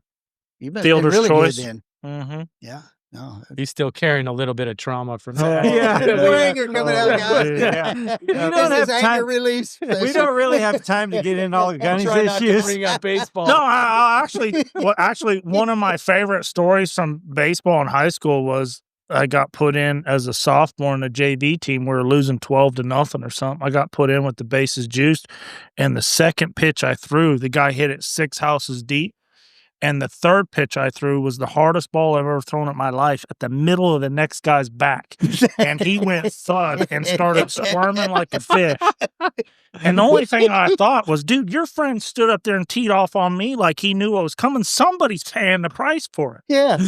Speaker 4: You've been
Speaker 2: Fielder's
Speaker 4: really
Speaker 2: choice.
Speaker 4: good then.
Speaker 2: Mm-hmm.
Speaker 4: Yeah. No.
Speaker 3: He's still carrying a little bit of trauma from
Speaker 2: Oh,
Speaker 3: that.
Speaker 1: Yeah.
Speaker 4: More anger coming out, guys.
Speaker 1: Yeah.
Speaker 4: You
Speaker 1: don't
Speaker 4: this
Speaker 1: have
Speaker 4: is anger
Speaker 1: time-
Speaker 4: release.
Speaker 1: We don't really have time to get into all the Gunny's
Speaker 3: Try not to
Speaker 1: issues.
Speaker 3: bring up baseball.
Speaker 2: No, I actually, one of my favorite stories from baseball in high school was I got put in as a sophomore in a JV team. We were losing 12-0 or something. I got put in with the bases juiced, and the second pitch I threw, the guy hit it 6 houses deep. And the third pitch I threw was the hardest ball I've ever thrown in my life, at the middle of the next guy's back. And he went thud and started squirming like a fish. And the only thing I thought was, dude, your friend stood up there and teed off on me like he knew what was coming. Somebody's paying the price for it.
Speaker 4: Yeah.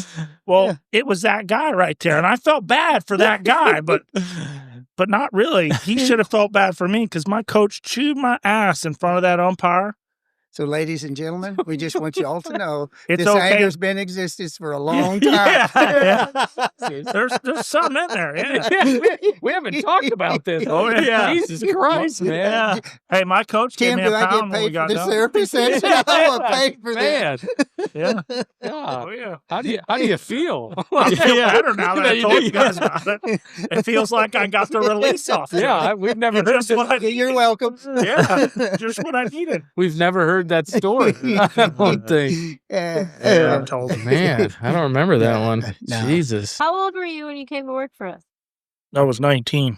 Speaker 2: Well,
Speaker 4: Yeah.
Speaker 2: it was that guy right there. And I felt bad for that guy, but not really. He should have felt bad for me, because my coach chewed my ass in front of that umpire.
Speaker 4: So, ladies and gentlemen, we just want you all to know
Speaker 2: It's
Speaker 4: this
Speaker 2: okay.
Speaker 4: anger's been in existence for a long time.
Speaker 2: Yeah. There's something in there. Yeah.
Speaker 3: We haven't talked about this.
Speaker 2: Oh, yeah.
Speaker 3: Jesus Christ, man.
Speaker 2: Yeah. Hey, my coach
Speaker 4: Tim,
Speaker 2: gave me
Speaker 4: do
Speaker 2: a
Speaker 4: I
Speaker 2: pound
Speaker 4: get
Speaker 2: when we
Speaker 4: paid for
Speaker 2: got
Speaker 4: this
Speaker 2: done.
Speaker 4: therapy session? I want paid for
Speaker 3: Man,
Speaker 2: Yeah.
Speaker 3: God,
Speaker 2: Oh, yeah.
Speaker 3: how do you feel?
Speaker 2: I feel
Speaker 1: Yeah.
Speaker 2: better now that I
Speaker 3: You
Speaker 2: told
Speaker 3: do.
Speaker 2: you guys about it. It feels like I got the release off.
Speaker 3: Yeah, we've never heard
Speaker 2: Just what I
Speaker 4: that. You're welcome.
Speaker 2: Yeah, just what I needed.
Speaker 3: we've never heard that story. I don't think.
Speaker 2: Yeah, I told him.
Speaker 3: Man, I don't remember that one.
Speaker 4: No.
Speaker 3: Jesus.
Speaker 5: How old were you when you came to work for us?
Speaker 2: I was 19.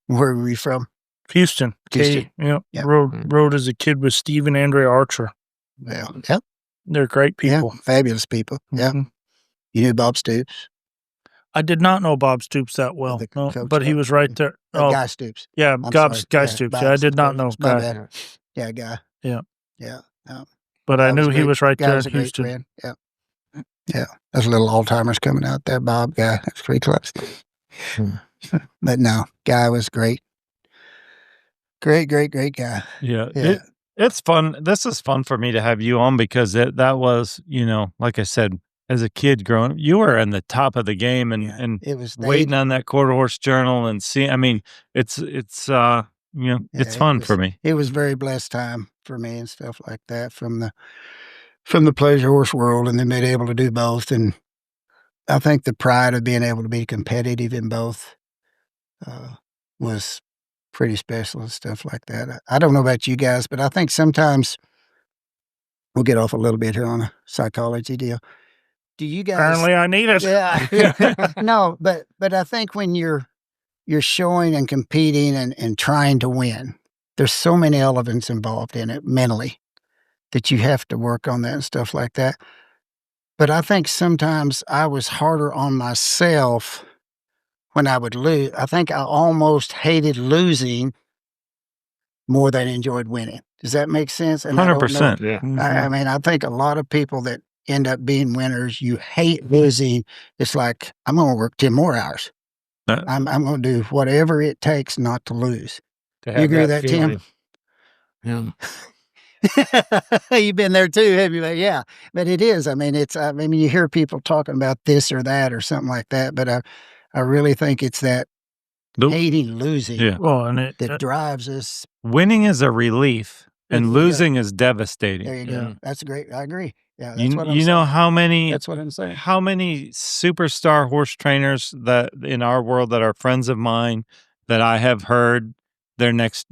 Speaker 4: Where were we from?
Speaker 2: Houston.
Speaker 4: Houston.
Speaker 2: Katie. Yep.
Speaker 4: Yep.
Speaker 2: Rode as a kid with Steve and Andrea Archer.
Speaker 4: Well, yep.
Speaker 2: They're great people.
Speaker 4: Yeah, fabulous people. Yeah.
Speaker 2: Mhm.
Speaker 4: You knew Bob Stoops?
Speaker 2: I did not know Bob Stoops that well,
Speaker 4: The
Speaker 2: no,
Speaker 4: coach
Speaker 2: but he
Speaker 4: Bob-
Speaker 2: was right there. Oh,
Speaker 4: Guy Stoops.
Speaker 2: yeah,
Speaker 4: I'm
Speaker 2: Guy
Speaker 4: sorry.
Speaker 2: Stoops.
Speaker 4: Bob
Speaker 2: Yeah, I did not know
Speaker 4: Stoops. My
Speaker 2: Guy,
Speaker 4: bad. Yeah, Guy.
Speaker 2: Yeah.
Speaker 4: Yeah. No.
Speaker 2: but I
Speaker 4: Guy
Speaker 2: knew he
Speaker 4: great.
Speaker 2: was right
Speaker 4: Guy
Speaker 2: there
Speaker 4: was
Speaker 2: in
Speaker 4: a great
Speaker 2: Houston.
Speaker 4: friend. Yeah. Yeah. There's a little Alzheimer's coming out there, Bob. Guy. That's pretty close. But no, Guy was great. Great guy.
Speaker 1: Yeah.
Speaker 4: Yeah.
Speaker 1: It's fun. This is fun for me to have you on, because that was, like I said, as a kid growing up, you were in the top of the game and
Speaker 4: It was
Speaker 1: waiting on that Quarter Horse Journal and see. I mean, it's it's fun for me.
Speaker 4: It was very blessed time for me and stuff like that, from the pleasure horse world, and then being able to do both. And I think the pride of being able to be competitive in both was pretty special and stuff like that. I don't know about you guys, but I think sometimes we'll get off a little bit here on a psychology deal. Do you guys?
Speaker 2: Apparently, I need it.
Speaker 4: Yeah. No, but I think when you're showing and competing and trying to win, there's so many elements involved in it mentally that you have to work on that and stuff like that. But I think sometimes I was harder on myself when I would lose. I think I almost hated losing more than enjoyed winning. Does that make sense? And I don't know-
Speaker 1: 100%.
Speaker 3: Yeah.
Speaker 4: I mean, I think a lot of people that end up being winners, you hate losing. It's like, I'm going to work 10 more hours.
Speaker 1: Uh,
Speaker 4: I'm going to do whatever it takes not to lose.
Speaker 3: To
Speaker 4: You agree with that, Tim?
Speaker 3: feeling. Yeah.
Speaker 4: You've been there too, have you? Yeah, but it is. I mean, you hear people talking about this or that or something like that, but I really think it's that
Speaker 1: Nope.
Speaker 4: hating losing
Speaker 1: Yeah.
Speaker 2: Well, and
Speaker 4: that drives us.
Speaker 1: Winning is a relief, and
Speaker 4: Yeah.
Speaker 1: losing is devastating.
Speaker 4: There you go.
Speaker 2: Yeah.
Speaker 4: That's great. I agree. Yeah, that's
Speaker 1: You
Speaker 4: what I'm
Speaker 1: you know
Speaker 4: saying.
Speaker 1: how many
Speaker 4: That's what I'm saying.
Speaker 1: how many superstar horse trainers that in our world that are friends of mine that I have heard their next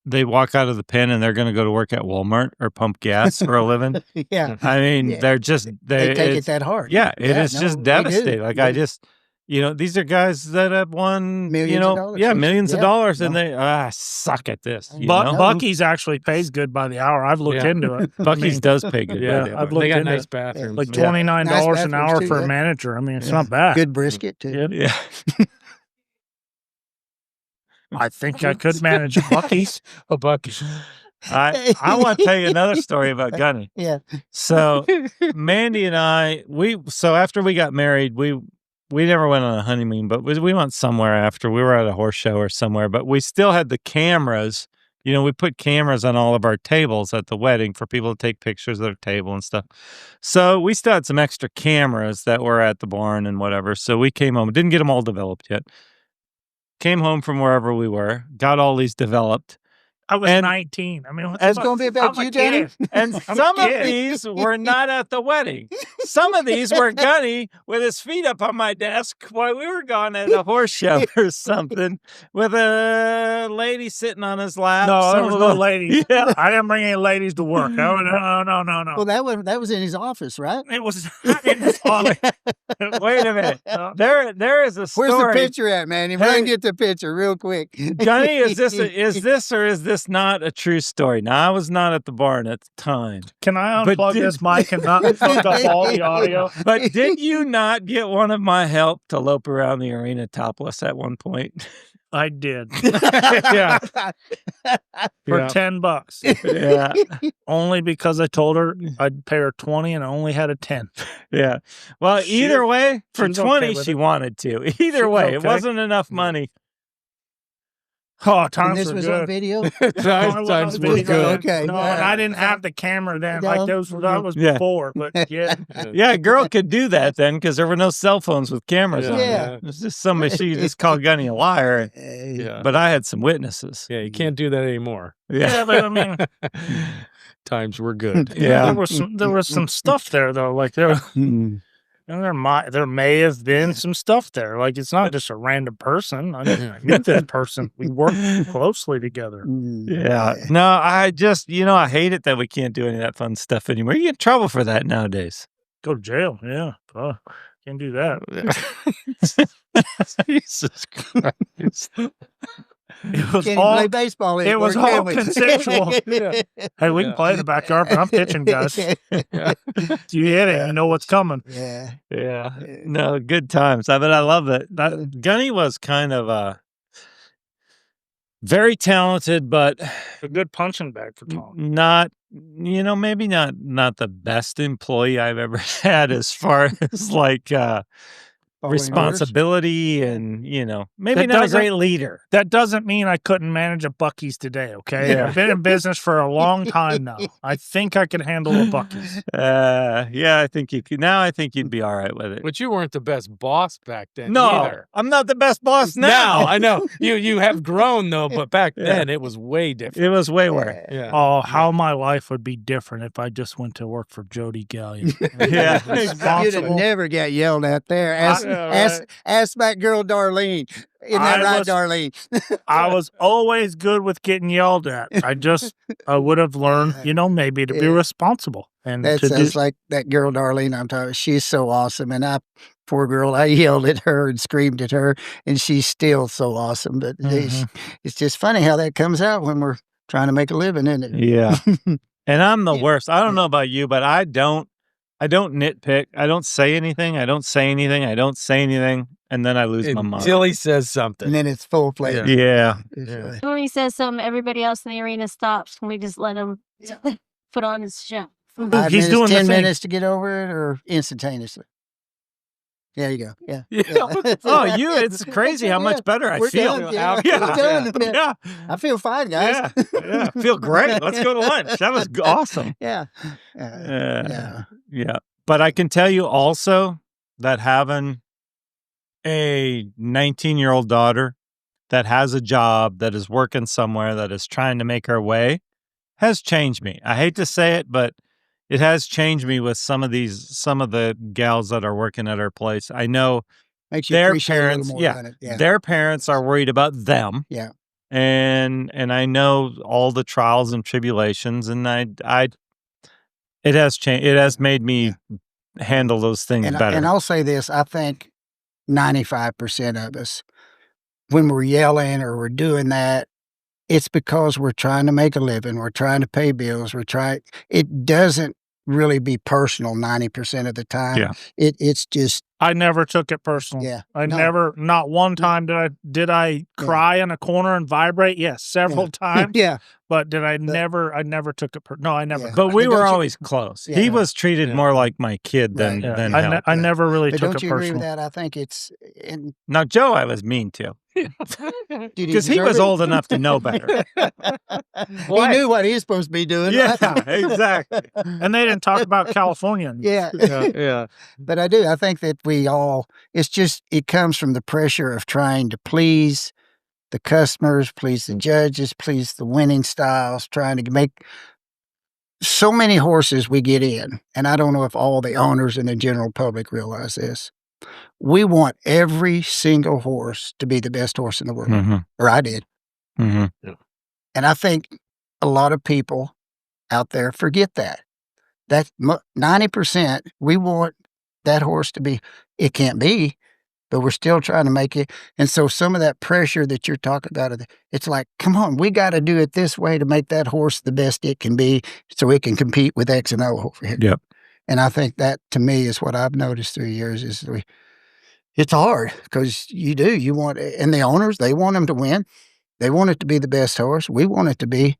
Speaker 1: they walk out of the pen and they're going to go to work at Walmart or pump gas for a living.
Speaker 4: Yeah,
Speaker 1: I mean,
Speaker 4: Yeah.
Speaker 1: they're just
Speaker 4: they take it
Speaker 1: it's-
Speaker 4: that hard.
Speaker 1: Yeah, it
Speaker 4: Yeah,
Speaker 1: is
Speaker 4: no,
Speaker 1: just
Speaker 4: they do.
Speaker 1: devastating. Like
Speaker 4: They
Speaker 1: I
Speaker 4: do.
Speaker 1: just you know, these are guys that have won
Speaker 4: Millions of dollars.
Speaker 1: yeah, millions of dollars,
Speaker 4: No.
Speaker 1: and they suck at this. You
Speaker 2: But
Speaker 1: know?
Speaker 2: Bucky's actually pays good by the hour. I've looked into it.
Speaker 1: Bucky's does pay good.
Speaker 2: Yeah,
Speaker 1: by the hour.
Speaker 2: I've looked
Speaker 3: They got
Speaker 2: into
Speaker 3: nice
Speaker 2: it.
Speaker 3: bathrooms.
Speaker 2: Like
Speaker 1: Yeah.
Speaker 2: $29
Speaker 4: Nice
Speaker 2: an
Speaker 4: bathrooms
Speaker 2: hour
Speaker 4: too,
Speaker 2: for
Speaker 4: yeah.
Speaker 2: a manager. I mean, it's
Speaker 4: Yeah.
Speaker 2: not bad.
Speaker 4: Good brisket too.
Speaker 2: Yeah.
Speaker 1: Yeah.
Speaker 2: I think I could manage a Bucky's.
Speaker 3: A Bucky's.
Speaker 1: I want to tell you another story about Gunny.
Speaker 4: Yeah.
Speaker 1: So Mandy and I, so after we got married, we never went on a honeymoon, but we went somewhere after. We were at a horse show or somewhere, but we still had the cameras. You know, we put cameras on all of our tables at the wedding for people to take pictures of their table and stuff. So we still had some extra cameras that were at the barn and whatever. So we came home, didn't get them all developed yet. Came home from wherever we were, got all these developed.
Speaker 2: I was
Speaker 1: And-
Speaker 2: 19. I mean,
Speaker 4: It's going to be about
Speaker 2: I'm a
Speaker 4: you, Danny.
Speaker 2: kid.
Speaker 1: And
Speaker 2: I'm
Speaker 1: some
Speaker 2: a
Speaker 1: of
Speaker 2: kid.
Speaker 1: these were not at the wedding. Some of these were Gunny with his feet up on my desk while we were gone at a horse show or something with a lady sitting on his lap.
Speaker 2: No, there
Speaker 1: Some
Speaker 2: was
Speaker 1: of
Speaker 2: no
Speaker 1: them-
Speaker 2: ladies.
Speaker 1: Yeah.
Speaker 2: I didn't bring any ladies to work. No.
Speaker 4: Well, that was in his office, right?
Speaker 2: It was in his office.
Speaker 1: Wait a minute. There is a story.
Speaker 4: Where's the picture at, man? If I
Speaker 1: Hey.
Speaker 4: can get the picture real quick.
Speaker 1: Gunny, is this or is this not a true story? Now, I was not at the barn at the time.
Speaker 2: Can I
Speaker 1: But
Speaker 2: unplug
Speaker 1: did-
Speaker 2: this mic and not hook up all the audio?
Speaker 1: But did you not get one of my help to lope around the arena topless at one point?
Speaker 2: I did
Speaker 1: Yeah.
Speaker 2: for
Speaker 1: Yeah.
Speaker 2: $10.
Speaker 1: Yeah.
Speaker 2: Only because I told her I'd pay her 20 and I only had a 10.
Speaker 1: Yeah. Well, either way, for
Speaker 2: She's
Speaker 1: 20,
Speaker 2: okay with
Speaker 1: she
Speaker 2: it.
Speaker 1: wanted to. Either
Speaker 2: She's
Speaker 1: way, it
Speaker 2: okay.
Speaker 1: wasn't enough money.
Speaker 2: Oh,
Speaker 4: And
Speaker 2: times
Speaker 4: this
Speaker 2: were
Speaker 4: was
Speaker 2: good.
Speaker 4: on video.
Speaker 3: Times were good.
Speaker 4: Okay.
Speaker 2: No, and I didn't have the camera then.
Speaker 4: No.
Speaker 2: Like that was
Speaker 1: Yeah.
Speaker 2: before. But yeah,
Speaker 1: Yeah, a girl could do that then because there were no cell phones with cameras on.
Speaker 4: Yeah.
Speaker 1: It was just somebody, she just called Gunny a liar.
Speaker 3: Yeah.
Speaker 1: But I had some witnesses.
Speaker 3: Yeah, you can't do that anymore.
Speaker 2: yeah. But I mean,
Speaker 3: Times were good.
Speaker 1: Yeah.
Speaker 2: there was some stuff there though. Like there may have been some stuff there. Like it's not just a random person. I knew this person. We worked closely together.
Speaker 1: Yeah. No, I just, I hate it that we can't do any of that fun stuff anymore. You get in trouble for that nowadays.
Speaker 2: Go to jail. Yeah. Can't do that.
Speaker 1: Jesus Christ.
Speaker 2: It was
Speaker 4: Can't
Speaker 2: all
Speaker 4: play baseball anymore,
Speaker 2: it was
Speaker 4: can
Speaker 2: all
Speaker 4: we?
Speaker 2: consensual. Hey, we can play in the backyard, but I'm pitching, guys. If you hit it, you know what's coming.
Speaker 4: Yeah.
Speaker 1: Yeah. No, good times. But I love it. Gunny was kind of very talented, but
Speaker 2: A good punching bag for Tom.
Speaker 1: not, maybe not the best employee I've ever had as far as like
Speaker 4: Following orders.
Speaker 1: responsibility and, maybe
Speaker 2: That
Speaker 1: not a
Speaker 2: doesn't-
Speaker 1: great leader.
Speaker 2: That doesn't mean I couldn't manage a Bucky's today, okay?
Speaker 1: Yeah.
Speaker 2: I've been in business for a long time now. I think I could handle a Bucky's.
Speaker 1: Yeah, I think you could. Now I think you'd be all right with it.
Speaker 3: But you weren't the best boss back then
Speaker 1: No,
Speaker 3: either.
Speaker 1: I'm not the best boss
Speaker 3: Now,
Speaker 1: now.
Speaker 3: I know. You have grown though, but back then it was way different.
Speaker 1: It was way worse.
Speaker 3: Yeah.
Speaker 2: Oh, how my life would be different if I just went to work for Jody Galyean.
Speaker 1: Yeah,
Speaker 4: You'd have
Speaker 2: Responsible.
Speaker 4: never got yelled at there. Ask that girl Darlene. Isn't that
Speaker 2: I
Speaker 4: right,
Speaker 2: was-
Speaker 4: Darlene?
Speaker 2: I was always good with getting yelled at. I would have learned, maybe to be
Speaker 4: Yeah.
Speaker 2: responsible. And
Speaker 4: That
Speaker 2: to
Speaker 4: sounds like that girl Darlene I'm talking about. She's so awesome. And poor girl, I yelled at her and screamed at her, and she's still so awesome. But it's just funny how that comes out when we're trying to make a living, isn't it?
Speaker 1: Yeah. And I'm the worst. I don't know about you, but I don't nitpick. I don't say anything. And then I lose my mind.
Speaker 3: Until he says something.
Speaker 4: And then it's full flavor.
Speaker 1: Yeah.
Speaker 5: When he says something, everybody else in the arena stops. And we just let him put on his show.
Speaker 4: 5
Speaker 2: He's
Speaker 4: minutes,
Speaker 2: doing the
Speaker 4: 10
Speaker 2: thing.
Speaker 4: minutes to get over it, or instantaneously. There you go. Yeah.
Speaker 1: Oh, it's crazy how much better I
Speaker 4: We're
Speaker 1: feel.
Speaker 4: done, yeah.
Speaker 1: Yeah.
Speaker 4: We're done.
Speaker 1: Yeah.
Speaker 4: I feel fine, guys.
Speaker 1: Yeah. I feel great. Let's go to lunch. That was awesome.
Speaker 4: Yeah.
Speaker 1: Yeah. But I can tell you also that having a 19-year-old daughter that has a job, that is working somewhere, that is trying to make her way, has changed me. I hate to say it, but it has changed me with some of the gals that are working at her place. I know
Speaker 4: Makes you
Speaker 1: their
Speaker 4: appreciate a
Speaker 1: parents,
Speaker 4: little more about it. Yeah.
Speaker 1: their parents are worried about them.
Speaker 4: Yeah.
Speaker 1: And I know all the trials and tribulations, and it has changed. It has made me handle those things better.
Speaker 4: And I'll say this: I think 95% of us, when we're yelling or we're doing that, it's because we're trying to make a living. We're trying to pay bills. It doesn't really be personal 90% of the time.
Speaker 1: Yeah.
Speaker 4: It's just.
Speaker 2: I never took it personal.
Speaker 4: Yeah.
Speaker 2: Not one time did I cry in a corner and vibrate? Yes, several times.
Speaker 4: Yeah.
Speaker 2: But I never took it no, I never.
Speaker 4: Yeah.
Speaker 1: But we were always close.
Speaker 4: Yeah.
Speaker 1: He was treated more like my kid than help.
Speaker 2: I never really
Speaker 4: But
Speaker 2: took
Speaker 4: don't
Speaker 2: it
Speaker 4: you agree
Speaker 2: personal.
Speaker 4: with that? I think it's.
Speaker 1: Now, Joe, I was mean to. Because he was old enough to know better.
Speaker 4: He knew what he was supposed to be doing.
Speaker 1: Yeah, exactly.
Speaker 2: And they didn't talk about California.
Speaker 4: Yeah. But I do. I think that it comes from the pressure of trying to please the customers, please the judges, please the winning styles, trying to make so many horses we get in. And I don't know if all the owners and the general public realize this. We want every single horse to be the best horse in the world.
Speaker 1: Mm-hmm.
Speaker 4: Or I did.
Speaker 1: Mm-hmm.
Speaker 2: Yeah.
Speaker 4: And I think a lot of people out there forget that. That 90%, we want that horse to be, it can't be, but we're still trying to make it. And so some of that pressure that you're talking about, it's like, come on, we got to do it this way to make that horse the best it can be so it can compete with X and O over here.
Speaker 1: Yep.
Speaker 4: And I think that, to me, is what I've noticed through years is it's hard because you want, and the owners, they want them to win. They want it to be the best horse. We want it to be.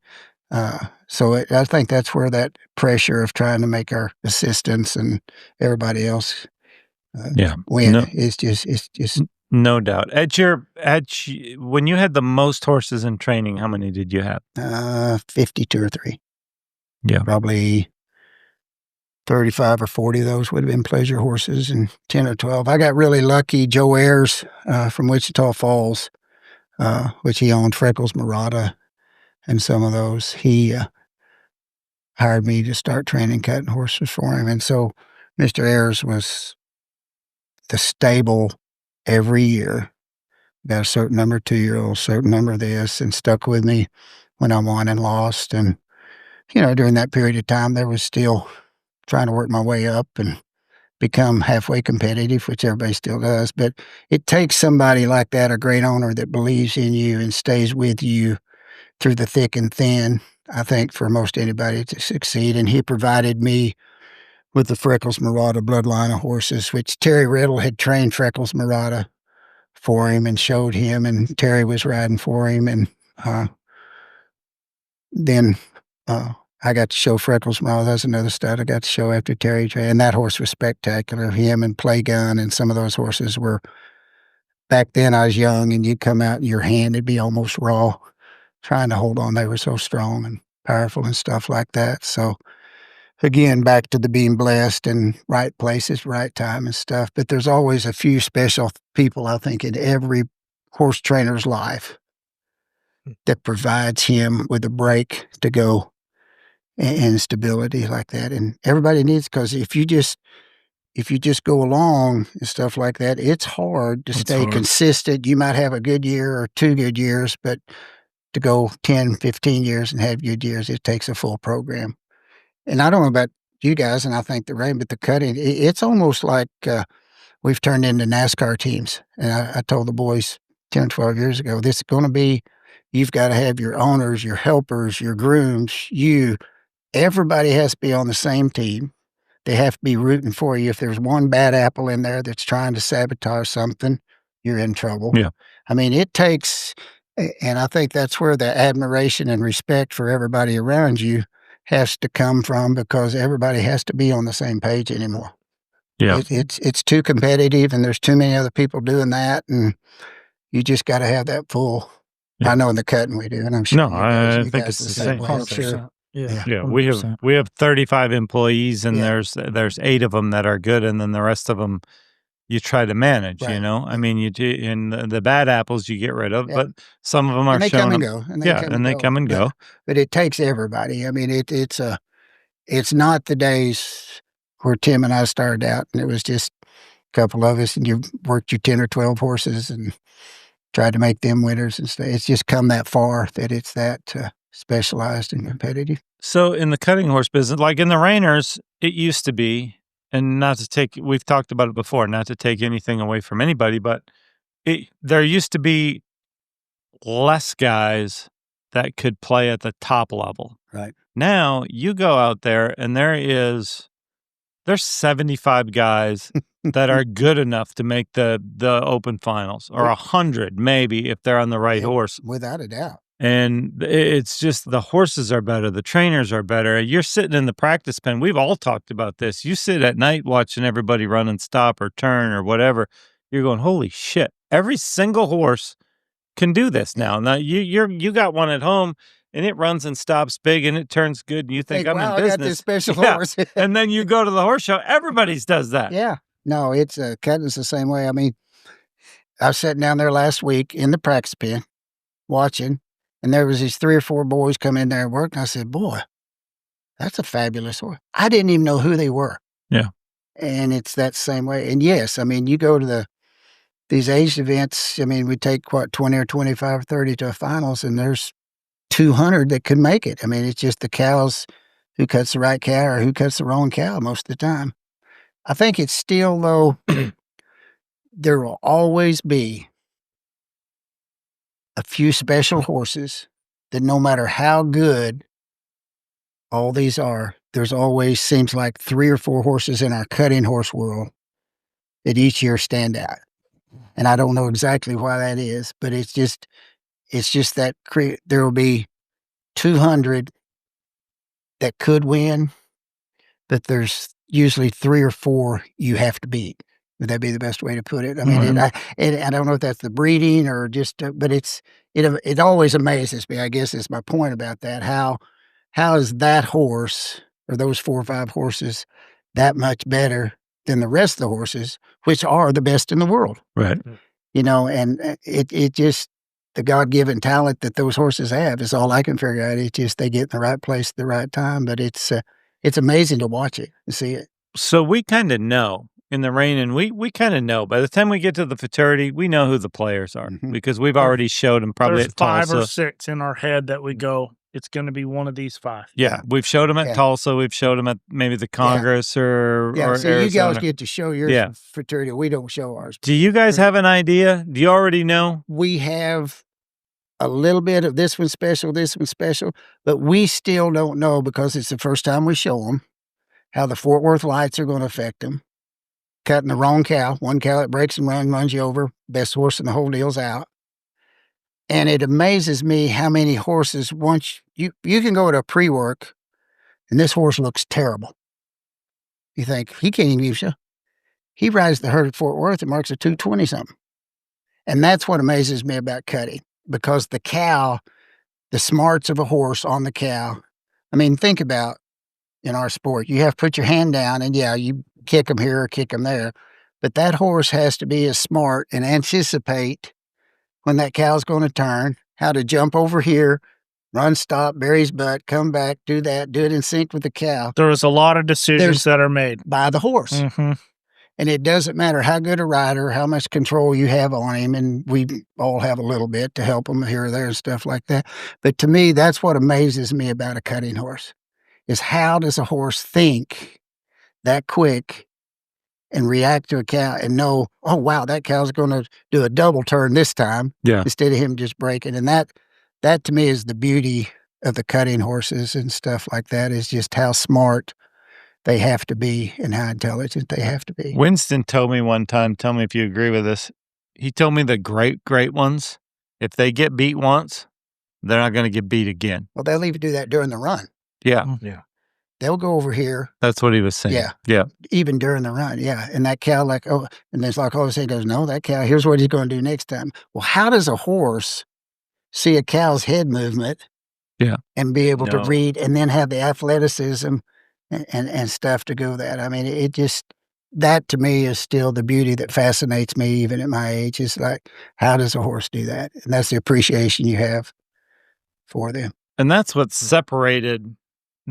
Speaker 4: I think that's where that pressure of trying to make our assistants and everybody else win is just.
Speaker 1: No doubt. When you had the most horses in training, how many did you have?
Speaker 4: 52 or 3.
Speaker 1: Yeah.
Speaker 4: Probably 35 or 40 of those would have been pleasure horses and 10 or 12. I got really lucky. Joe Ayers from Wichita Falls, which he owned, Freckles Murata, and some of those. He hired me to start training cutting horses for him. And so Mr. Ayers was the stable every year. Got a certain number of 2-year-olds, certain number of this, and stuck with me when I won and lost. And, during that period of time, there was still trying to work my way up and become halfway competitive, which everybody still does. But it takes somebody like that, a great owner that believes in you and stays with you through the thick and thin, I think, for most anybody to succeed. And he provided me with the Freckles Murata bloodline of horses, which Terry Riddle had trained Freckles Murata for him and showed him, and Terry was riding for him. And then I got to show Freckles Murata. That's another stud I got to show after Terry trained. And that horse was spectacular. Him and Playgun and some of those horses were, back then I was young, and you'd come out and your hand would be almost raw trying to hold on. They were so strong and powerful and stuff like that. So again, back to the being blessed and right places, right time and stuff. But there's always a few special people, I think, in every horse trainer's life that provides him with a break to go and stability like that. And everybody needs, because if you just go along and stuff like that, it's hard to stay consistent. You might have a good year or 2 good years, but to go 10, 15 years and have good years, it takes a full program. And I don't know about you guys, and I think the rain, but the cutting, it's almost like we've turned into NASCAR teams. And I told the boys 10 or 12 years ago, this is going to be, you've got to have your owners, your helpers, your grooms, everybody has to be on the same team. They have to be rooting for you. If there's one bad apple in there that's trying to sabotage something, you're in trouble.
Speaker 1: Yeah.
Speaker 4: I mean, it takes, and I think that's where the admiration and respect for everybody around you has to come from, because everybody has to be on the same page anymore.
Speaker 1: Yeah.
Speaker 4: It's too competitive, and there's too many other people doing that, and you just got to have that full.
Speaker 1: Yeah.
Speaker 4: I know in the cutting we do, and I'm sure.
Speaker 1: No, I think it's the same.
Speaker 4: I'm sure.
Speaker 2: Yeah.
Speaker 1: We have 35 employees, and there's 8 of them that are good, and then the rest of them you try to manage.
Speaker 4: Right.
Speaker 1: I mean, you do, and the bad apples you get rid of, but some of them are
Speaker 4: and they
Speaker 1: showing
Speaker 4: come and
Speaker 1: them.
Speaker 4: go. And
Speaker 1: they come and go.
Speaker 4: But it takes everybody. I mean, it's not the days where Tim and I started out, and it was just a couple of us, and you worked your 10 or 12 horses and tried to make them winners and stuff. It's just come that far that it's that specialized and competitive.
Speaker 1: So in the cutting horse business, like in the reiners, it used to be and not to take, we've talked about it before, not to take anything away from anybody, but there used to be less guys that could play at the top level.
Speaker 4: Right.
Speaker 1: Now you go out there and there's 75 guys that are good enough to make the open finals, or 100 maybe if they're on the right horse.
Speaker 4: Without a doubt.
Speaker 1: And it's just the horses are better, the trainers are better. You're sitting in the practice pen. We've all talked about this. You sit at night watching everybody run and stop or turn or whatever. You're going, holy shit! Every single horse can do this now. Now you got one at home and it runs and stops big and it turns good. And you think I'm
Speaker 4: wow,
Speaker 1: in business.
Speaker 4: I got this special horse.
Speaker 1: And then you go to the horse show. Everybody's does that.
Speaker 4: Yeah. No, it's cutting's the same way. I mean, I was sitting down there last week in the practice pen watching, and there was these 3 or 4 boys come in there and work. And I said, boy, that's a fabulous horse. I didn't even know who they were.
Speaker 1: Yeah.
Speaker 4: And it's that same way. And yes, I mean, you go to these age events, I mean, we take 20 or 25 or 30 to a finals, and there's 200 that could make it. I mean, it's just the cows, who cuts the right cow or who cuts the wrong cow most of the time. I think it's still, though, there will always be a few special horses that no matter how good all these are, there's always seems like 3 or 4 horses in our cutting horse world that each year stand out. And I don't know exactly why that is, but it's just that there will be 200 that could win, but there's usually 3 or 4 you have to beat. Would that be the best way to put it? I mean, I don't know if that's the breeding or just, but it always amazes me. I guess is my point about that. How is that horse or those 4 or 5 horses that much better than the rest of the horses, which are the best in the world?
Speaker 1: Right.
Speaker 4: You know, and it just, the God-given talent that those horses have is all I can figure out. It's just they get in the right place at the right time. But it's amazing to watch it and see it.
Speaker 1: So we kind of know in the rain, and we kind of know by the time we get to the futurity, we know who the players are because we've already showed them probably
Speaker 2: There's
Speaker 1: at Tulsa.
Speaker 2: 5 or 6 in our head that we go, it's going to be one of these 5.
Speaker 1: Yeah, we've showed them at Tulsa. We've showed them at maybe the Congress or
Speaker 4: so
Speaker 1: Arizona.
Speaker 4: You guys get to show your futurity. We don't show ours.
Speaker 1: Do you guys have an idea? Do you already know?
Speaker 4: We have a little bit of this one's special, but we still don't know because it's the first time we show them how the Fort Worth lights are going to affect them. Cutting the wrong cow, one cow that breaks and runs you over, best horse in the whole deal's out. And it amazes me how many horses, once you can go to a pre-work and this horse looks terrible. You think, he can't even use you. He rides the herd at Fort Worth and marks a 220 something. And that's what amazes me about cutting, because the cow, the smarts of a horse on the cow. I mean, think about in our sport, you have to put your hand down and you kick them here or kick them there. But that horse has to be as smart and anticipate when that cow's going to turn, how to jump over here, run, stop, bury his butt, come back, do that, do it in sync with the cow.
Speaker 2: There is a lot of decisions that are made
Speaker 4: by the horse.
Speaker 2: Mm-hmm.
Speaker 4: And it doesn't matter how good a rider, how much control you have on him, and we all have a little bit to help him here or there and stuff like that. But to me, that's what amazes me about a cutting horse, is how does a horse think that quick and react to a cow and know, oh, wow, that cow's going to do a double turn this time instead of him just breaking. And that to me is the beauty of the cutting horses and stuff like that, is just how smart they have to be and how intelligent they have to be.
Speaker 1: Winston told me one time, tell me if you agree with this, he told me the great ones, if they get beat once, they're not going to get beat again.
Speaker 4: Well, they'll even do that during the run.
Speaker 1: Yeah.
Speaker 2: Yeah.
Speaker 4: They'll go over here.
Speaker 1: That's what he was saying.
Speaker 4: Yeah.
Speaker 1: Yeah.
Speaker 4: Even during the run. Yeah. And that cow, and there's all of a sudden goes, no, that cow, here's what he's going to do next time. Well, how does a horse see a cow's head movement and be able to read and then have the athleticism and stuff to go that? I mean, it just, that to me is still the beauty that fascinates me even at my age, is like, how does a horse do that? And that's the appreciation you have for them.
Speaker 1: And that's what separated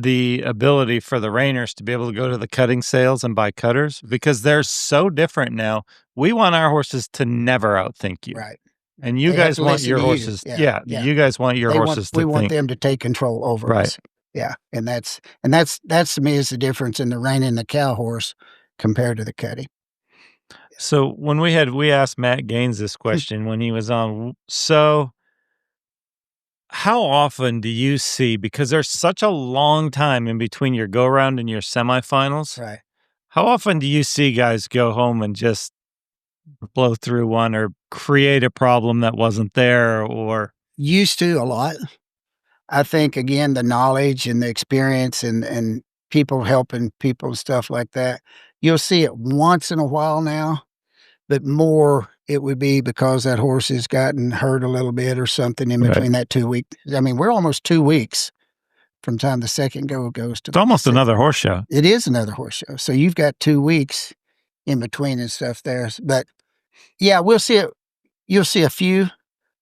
Speaker 1: the ability for the reiners to be able to go to the cutting sales and buy cutters, because they're so different now. We want our horses to never outthink you.
Speaker 4: Right.
Speaker 1: And you guys want your horses. Yeah. You guys want your horses to think.
Speaker 4: We want them to take control over us. Yeah. And that's to me is the difference in the rein and the cow horse, compared to the cutting.
Speaker 1: So when we asked Matt Gaines this question when he was on. So how often do you see, because there's such a long time in between your go round and your semifinals,
Speaker 4: Right.
Speaker 1: how often do you see guys go home and just blow through one or create a problem that wasn't there? Or
Speaker 4: used to a lot. I think, again, the knowledge and the experience and people helping people and stuff like that, you'll see it once in a while now, but more it would be because that horse has gotten hurt a little bit or something in between that 2 week. I mean, we're almost 2 weeks from time the second go goes to.
Speaker 1: It's almost another horse show.
Speaker 4: It is another horse show. So you've got 2 weeks in between and stuff there. But yeah, we'll see it. You'll see a few.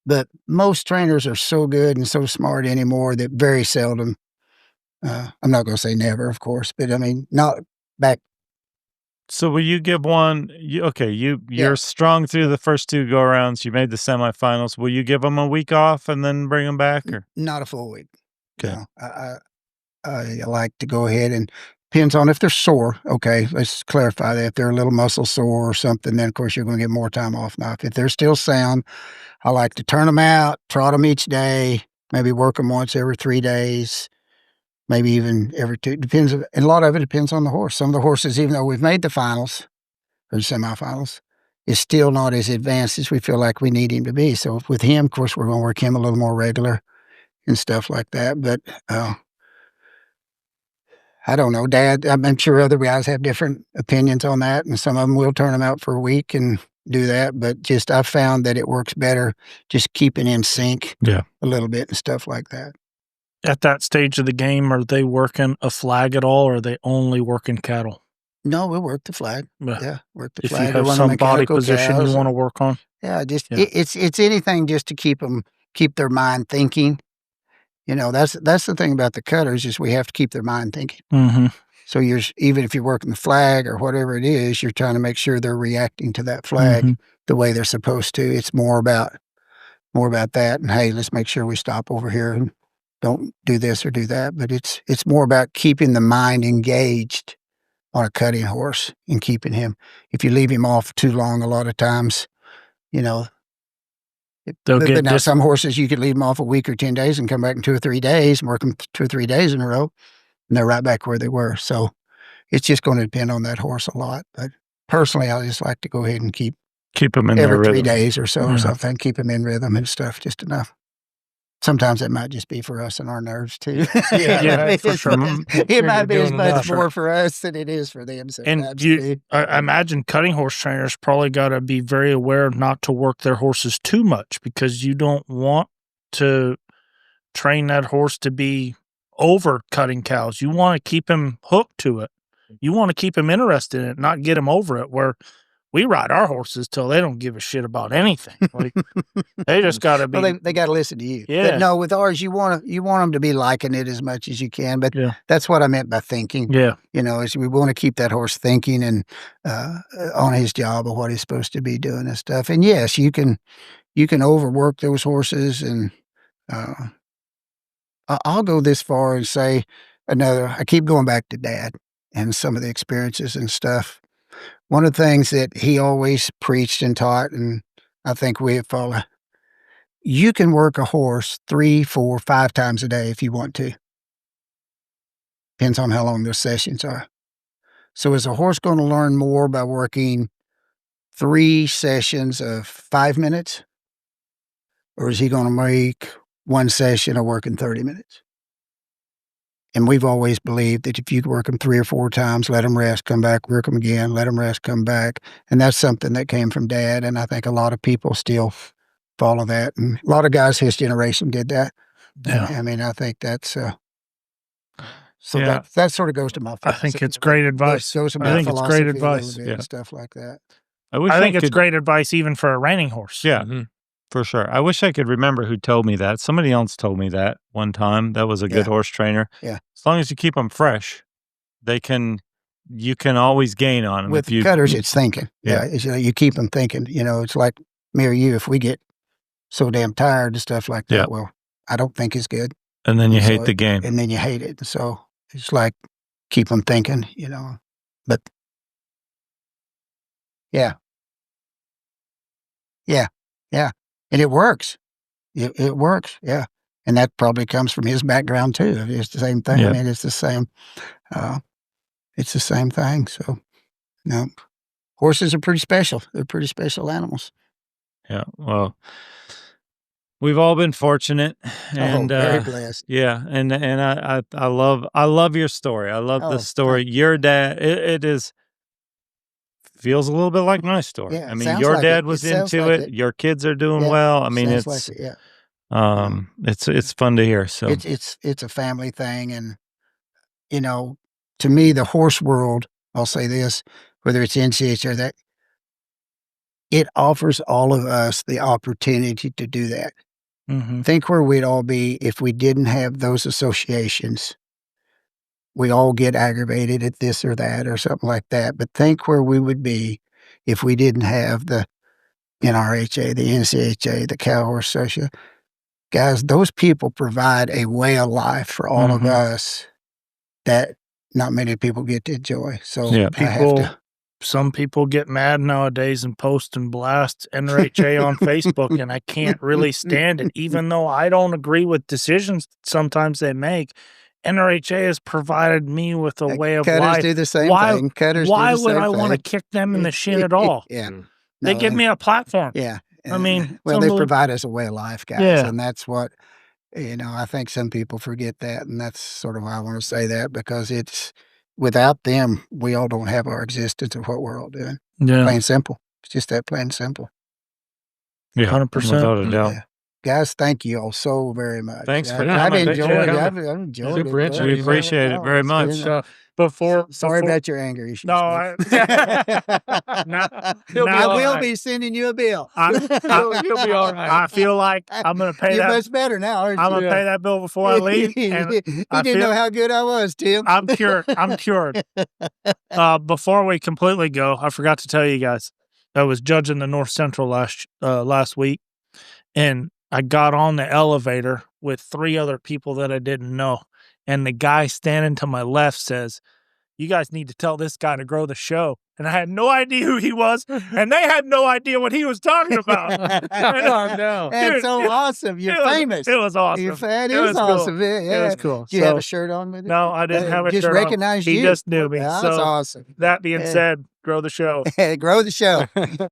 Speaker 4: But most trainers are so good and so smart anymore that very seldom, I'm not going to say never, of course, but I mean, not back.
Speaker 1: So will you give one, you're strong through the first 2 go-rounds, you made the semifinals. Will you give them a week off and then bring them back? Or?
Speaker 4: Not a full week.
Speaker 1: Okay.
Speaker 4: No, I like to go ahead and depends on if they're sore. Okay, let's clarify that. If they're a little muscle sore or something, then of course you're going to get more time off. Now, if they're still sound, I like to turn them out, trot them each day, maybe work them once every 3 days, maybe even every 2. Depends. And a lot of it depends on the horse. Some of the horses, even though we've made the finals or the semifinals, is still not as advanced as we feel like we need him to be. So with him, of course, we're going to work him a little more regular and stuff like that. But I don't know, Dad. I'm sure other guys have different opinions on that, and some of them will turn them out for a week and do that. But just I've found that it works better just keeping in sync a little bit and stuff like that.
Speaker 2: At that stage of the game, are they working a flag at all, or are they only working cattle?
Speaker 4: No, we'll work the flag. Yeah, work the flag.
Speaker 2: If you have some body position you want to work on.
Speaker 4: Yeah, it's anything just to keep their mind thinking. You know, that's the thing about the cutters is we have to keep their mind thinking.
Speaker 2: Mm-hmm.
Speaker 4: So even if you're working the flag or whatever it is, you're trying to make sure they're reacting to that flag the way they're supposed to. It's more about that. And hey, let's make sure we stop over here and don't do this or do that. But it's more about keeping the mind engaged on a cutting horse and keeping him. If you leave him off too long, a lot of times, you know. But now some horses, you could leave them off a week or 10 days and come back in 2 or 3 days and work them 2 or 3 days in a row, and they're right back where they were. So it's just going to depend on that horse a lot. But personally, I just like to go ahead and keep
Speaker 1: them in
Speaker 4: every 3 days or so or something, keep them in rhythm and stuff, just enough. Sometimes it might just be for us and our nerves too.
Speaker 2: For sure.
Speaker 4: It might be as much more for us than it is for them.
Speaker 2: And I imagine cutting horse trainers probably got to be very aware not to work their horses too much, because you don't want to train that horse to be over cutting cows. You want to keep him hooked to it. You want to keep him interested in it, not get him over it, where we ride our horses till they don't give a shit about anything. Like they just got to be.
Speaker 4: Well, they got to listen to you.
Speaker 2: Yeah.
Speaker 4: But no, with ours, you want them to be liking it as much as you can. But that's what I meant by thinking.
Speaker 2: Yeah.
Speaker 4: You know, is we want to keep that horse thinking and on his job of what he's supposed to be doing and stuff. And yes, you can overwork those horses. And I'll go this far and say I keep going back to Dad and some of the experiences and stuff. One of the things that he always preached and taught, and I think we have followed, you can work a horse 3, 4, 5 times a day if you want to. Depends on how long those sessions are. So is a horse going to learn more by working 3 sessions of 5 minutes? Or is he going to make 1 session of working 30 minutes? And we've always believed that if you work them 3 or 4 times, let them rest, come back, work them again, let them rest, come back. And that's something that came from Dad. And I think a lot of people still follow that. And a lot of guys his generation did that.
Speaker 2: Yeah.
Speaker 4: I mean, I think that's, that sort of goes to my philosophy.
Speaker 2: I think it's great advice.
Speaker 4: Goes to
Speaker 2: I think it's great advice.
Speaker 4: And stuff like that.
Speaker 2: I think it's great advice even for a reining horse.
Speaker 1: Yeah. Mm-hmm. For sure. I wish I could remember who told me that. Somebody else told me that one time. That was a good horse trainer.
Speaker 4: Yeah.
Speaker 1: As long as you keep them fresh, you can always gain on them.
Speaker 4: With cutters, it's thinking. Yeah. You keep them thinking. You know, it's like me or you, if we get so damn tired and stuff like that, well, I don't think it's good.
Speaker 1: And then you hate the game.
Speaker 4: And then you hate it. So it's like keep them thinking, you know. But Yeah. Yeah. Yeah. And it works. It works. Yeah. And that probably comes from his background too. It's the same thing.
Speaker 1: Yeah.
Speaker 4: I mean, it's the same thing. So, no, horses are pretty special. They're pretty special animals.
Speaker 1: Yeah. Well, we've all been fortunate, and
Speaker 4: very blessed.
Speaker 1: yeah, and I love your story. I love the story. Your dad, it feels a little bit like my story.
Speaker 4: Yeah,
Speaker 1: I mean, your dad was into it. Your kids are doing well. I mean, it's it's fun to hear. So
Speaker 4: it's a family thing, and you know, to me, the horse world. I'll say this, whether it's NCHA or that, it offers all of us the opportunity to do that.
Speaker 2: Mm-hmm.
Speaker 4: Think where we'd all be if we didn't have those associations. We all get aggravated at this or that or something like that. But think where we would be if we didn't have the NRHA, the NCHA, the Cow Horse Association. Guys, those people provide a way of life for all of us that not many people get to enjoy. So
Speaker 2: some people get mad nowadays and post and blast NRHA on Facebook, and I can't really stand it. Even though I don't agree with decisions sometimes they make, NRHA has provided me with a way of life.
Speaker 4: Do the same thing.
Speaker 2: Why would I want to kick them in the shin at all?
Speaker 4: Yeah.
Speaker 2: They give me a platform.
Speaker 4: Yeah.
Speaker 2: I mean,
Speaker 4: well, they provide us a way of life, guys.
Speaker 2: Yeah.
Speaker 4: And that's what, I think some people forget that. And that's sort of why I want to say that, because it's without them, we all don't have our existence of what we're all doing.
Speaker 2: Yeah.
Speaker 4: Plain simple. It's just that plain simple.
Speaker 1: Yeah.
Speaker 2: 100%.
Speaker 1: Without a doubt.
Speaker 4: Yeah. Guys, thank you all so very much.
Speaker 1: Thanks for
Speaker 4: I've
Speaker 1: coming.
Speaker 4: enjoyed it.
Speaker 1: I've
Speaker 4: enjoyed
Speaker 1: Super
Speaker 4: it.
Speaker 1: interesting. We appreciate it very much.
Speaker 4: Sorry about your anger issues.
Speaker 2: No, I
Speaker 4: will be sending you a bill.
Speaker 2: You'll be all right. I feel like I'm going to pay
Speaker 4: You're much better now, aren't you?
Speaker 2: I'm going to pay that bill before I leave. And
Speaker 4: you didn't know how good I was, Tim.
Speaker 2: I'm cured. I'm cured. Before we completely go, I forgot to tell you guys, I was judging the North Central last week, and I got on the elevator with 3 other people that I didn't know. And the guy standing to my left says, "You guys need to tell this guy to grow the show." And I had no idea who he was, and they had no idea what he was talking about.
Speaker 3: No.
Speaker 4: That's so awesome. You're famous.
Speaker 2: It was awesome.
Speaker 4: It was awesome.
Speaker 2: Cool.
Speaker 4: Yeah.
Speaker 2: It was cool.
Speaker 4: Did you have a shirt on with it?
Speaker 2: No, I didn't have a shirt on.
Speaker 4: Just recognized you.
Speaker 2: He just knew me.
Speaker 4: That's
Speaker 2: so
Speaker 4: awesome.
Speaker 2: That being said, grow the show.
Speaker 4: Grow the show.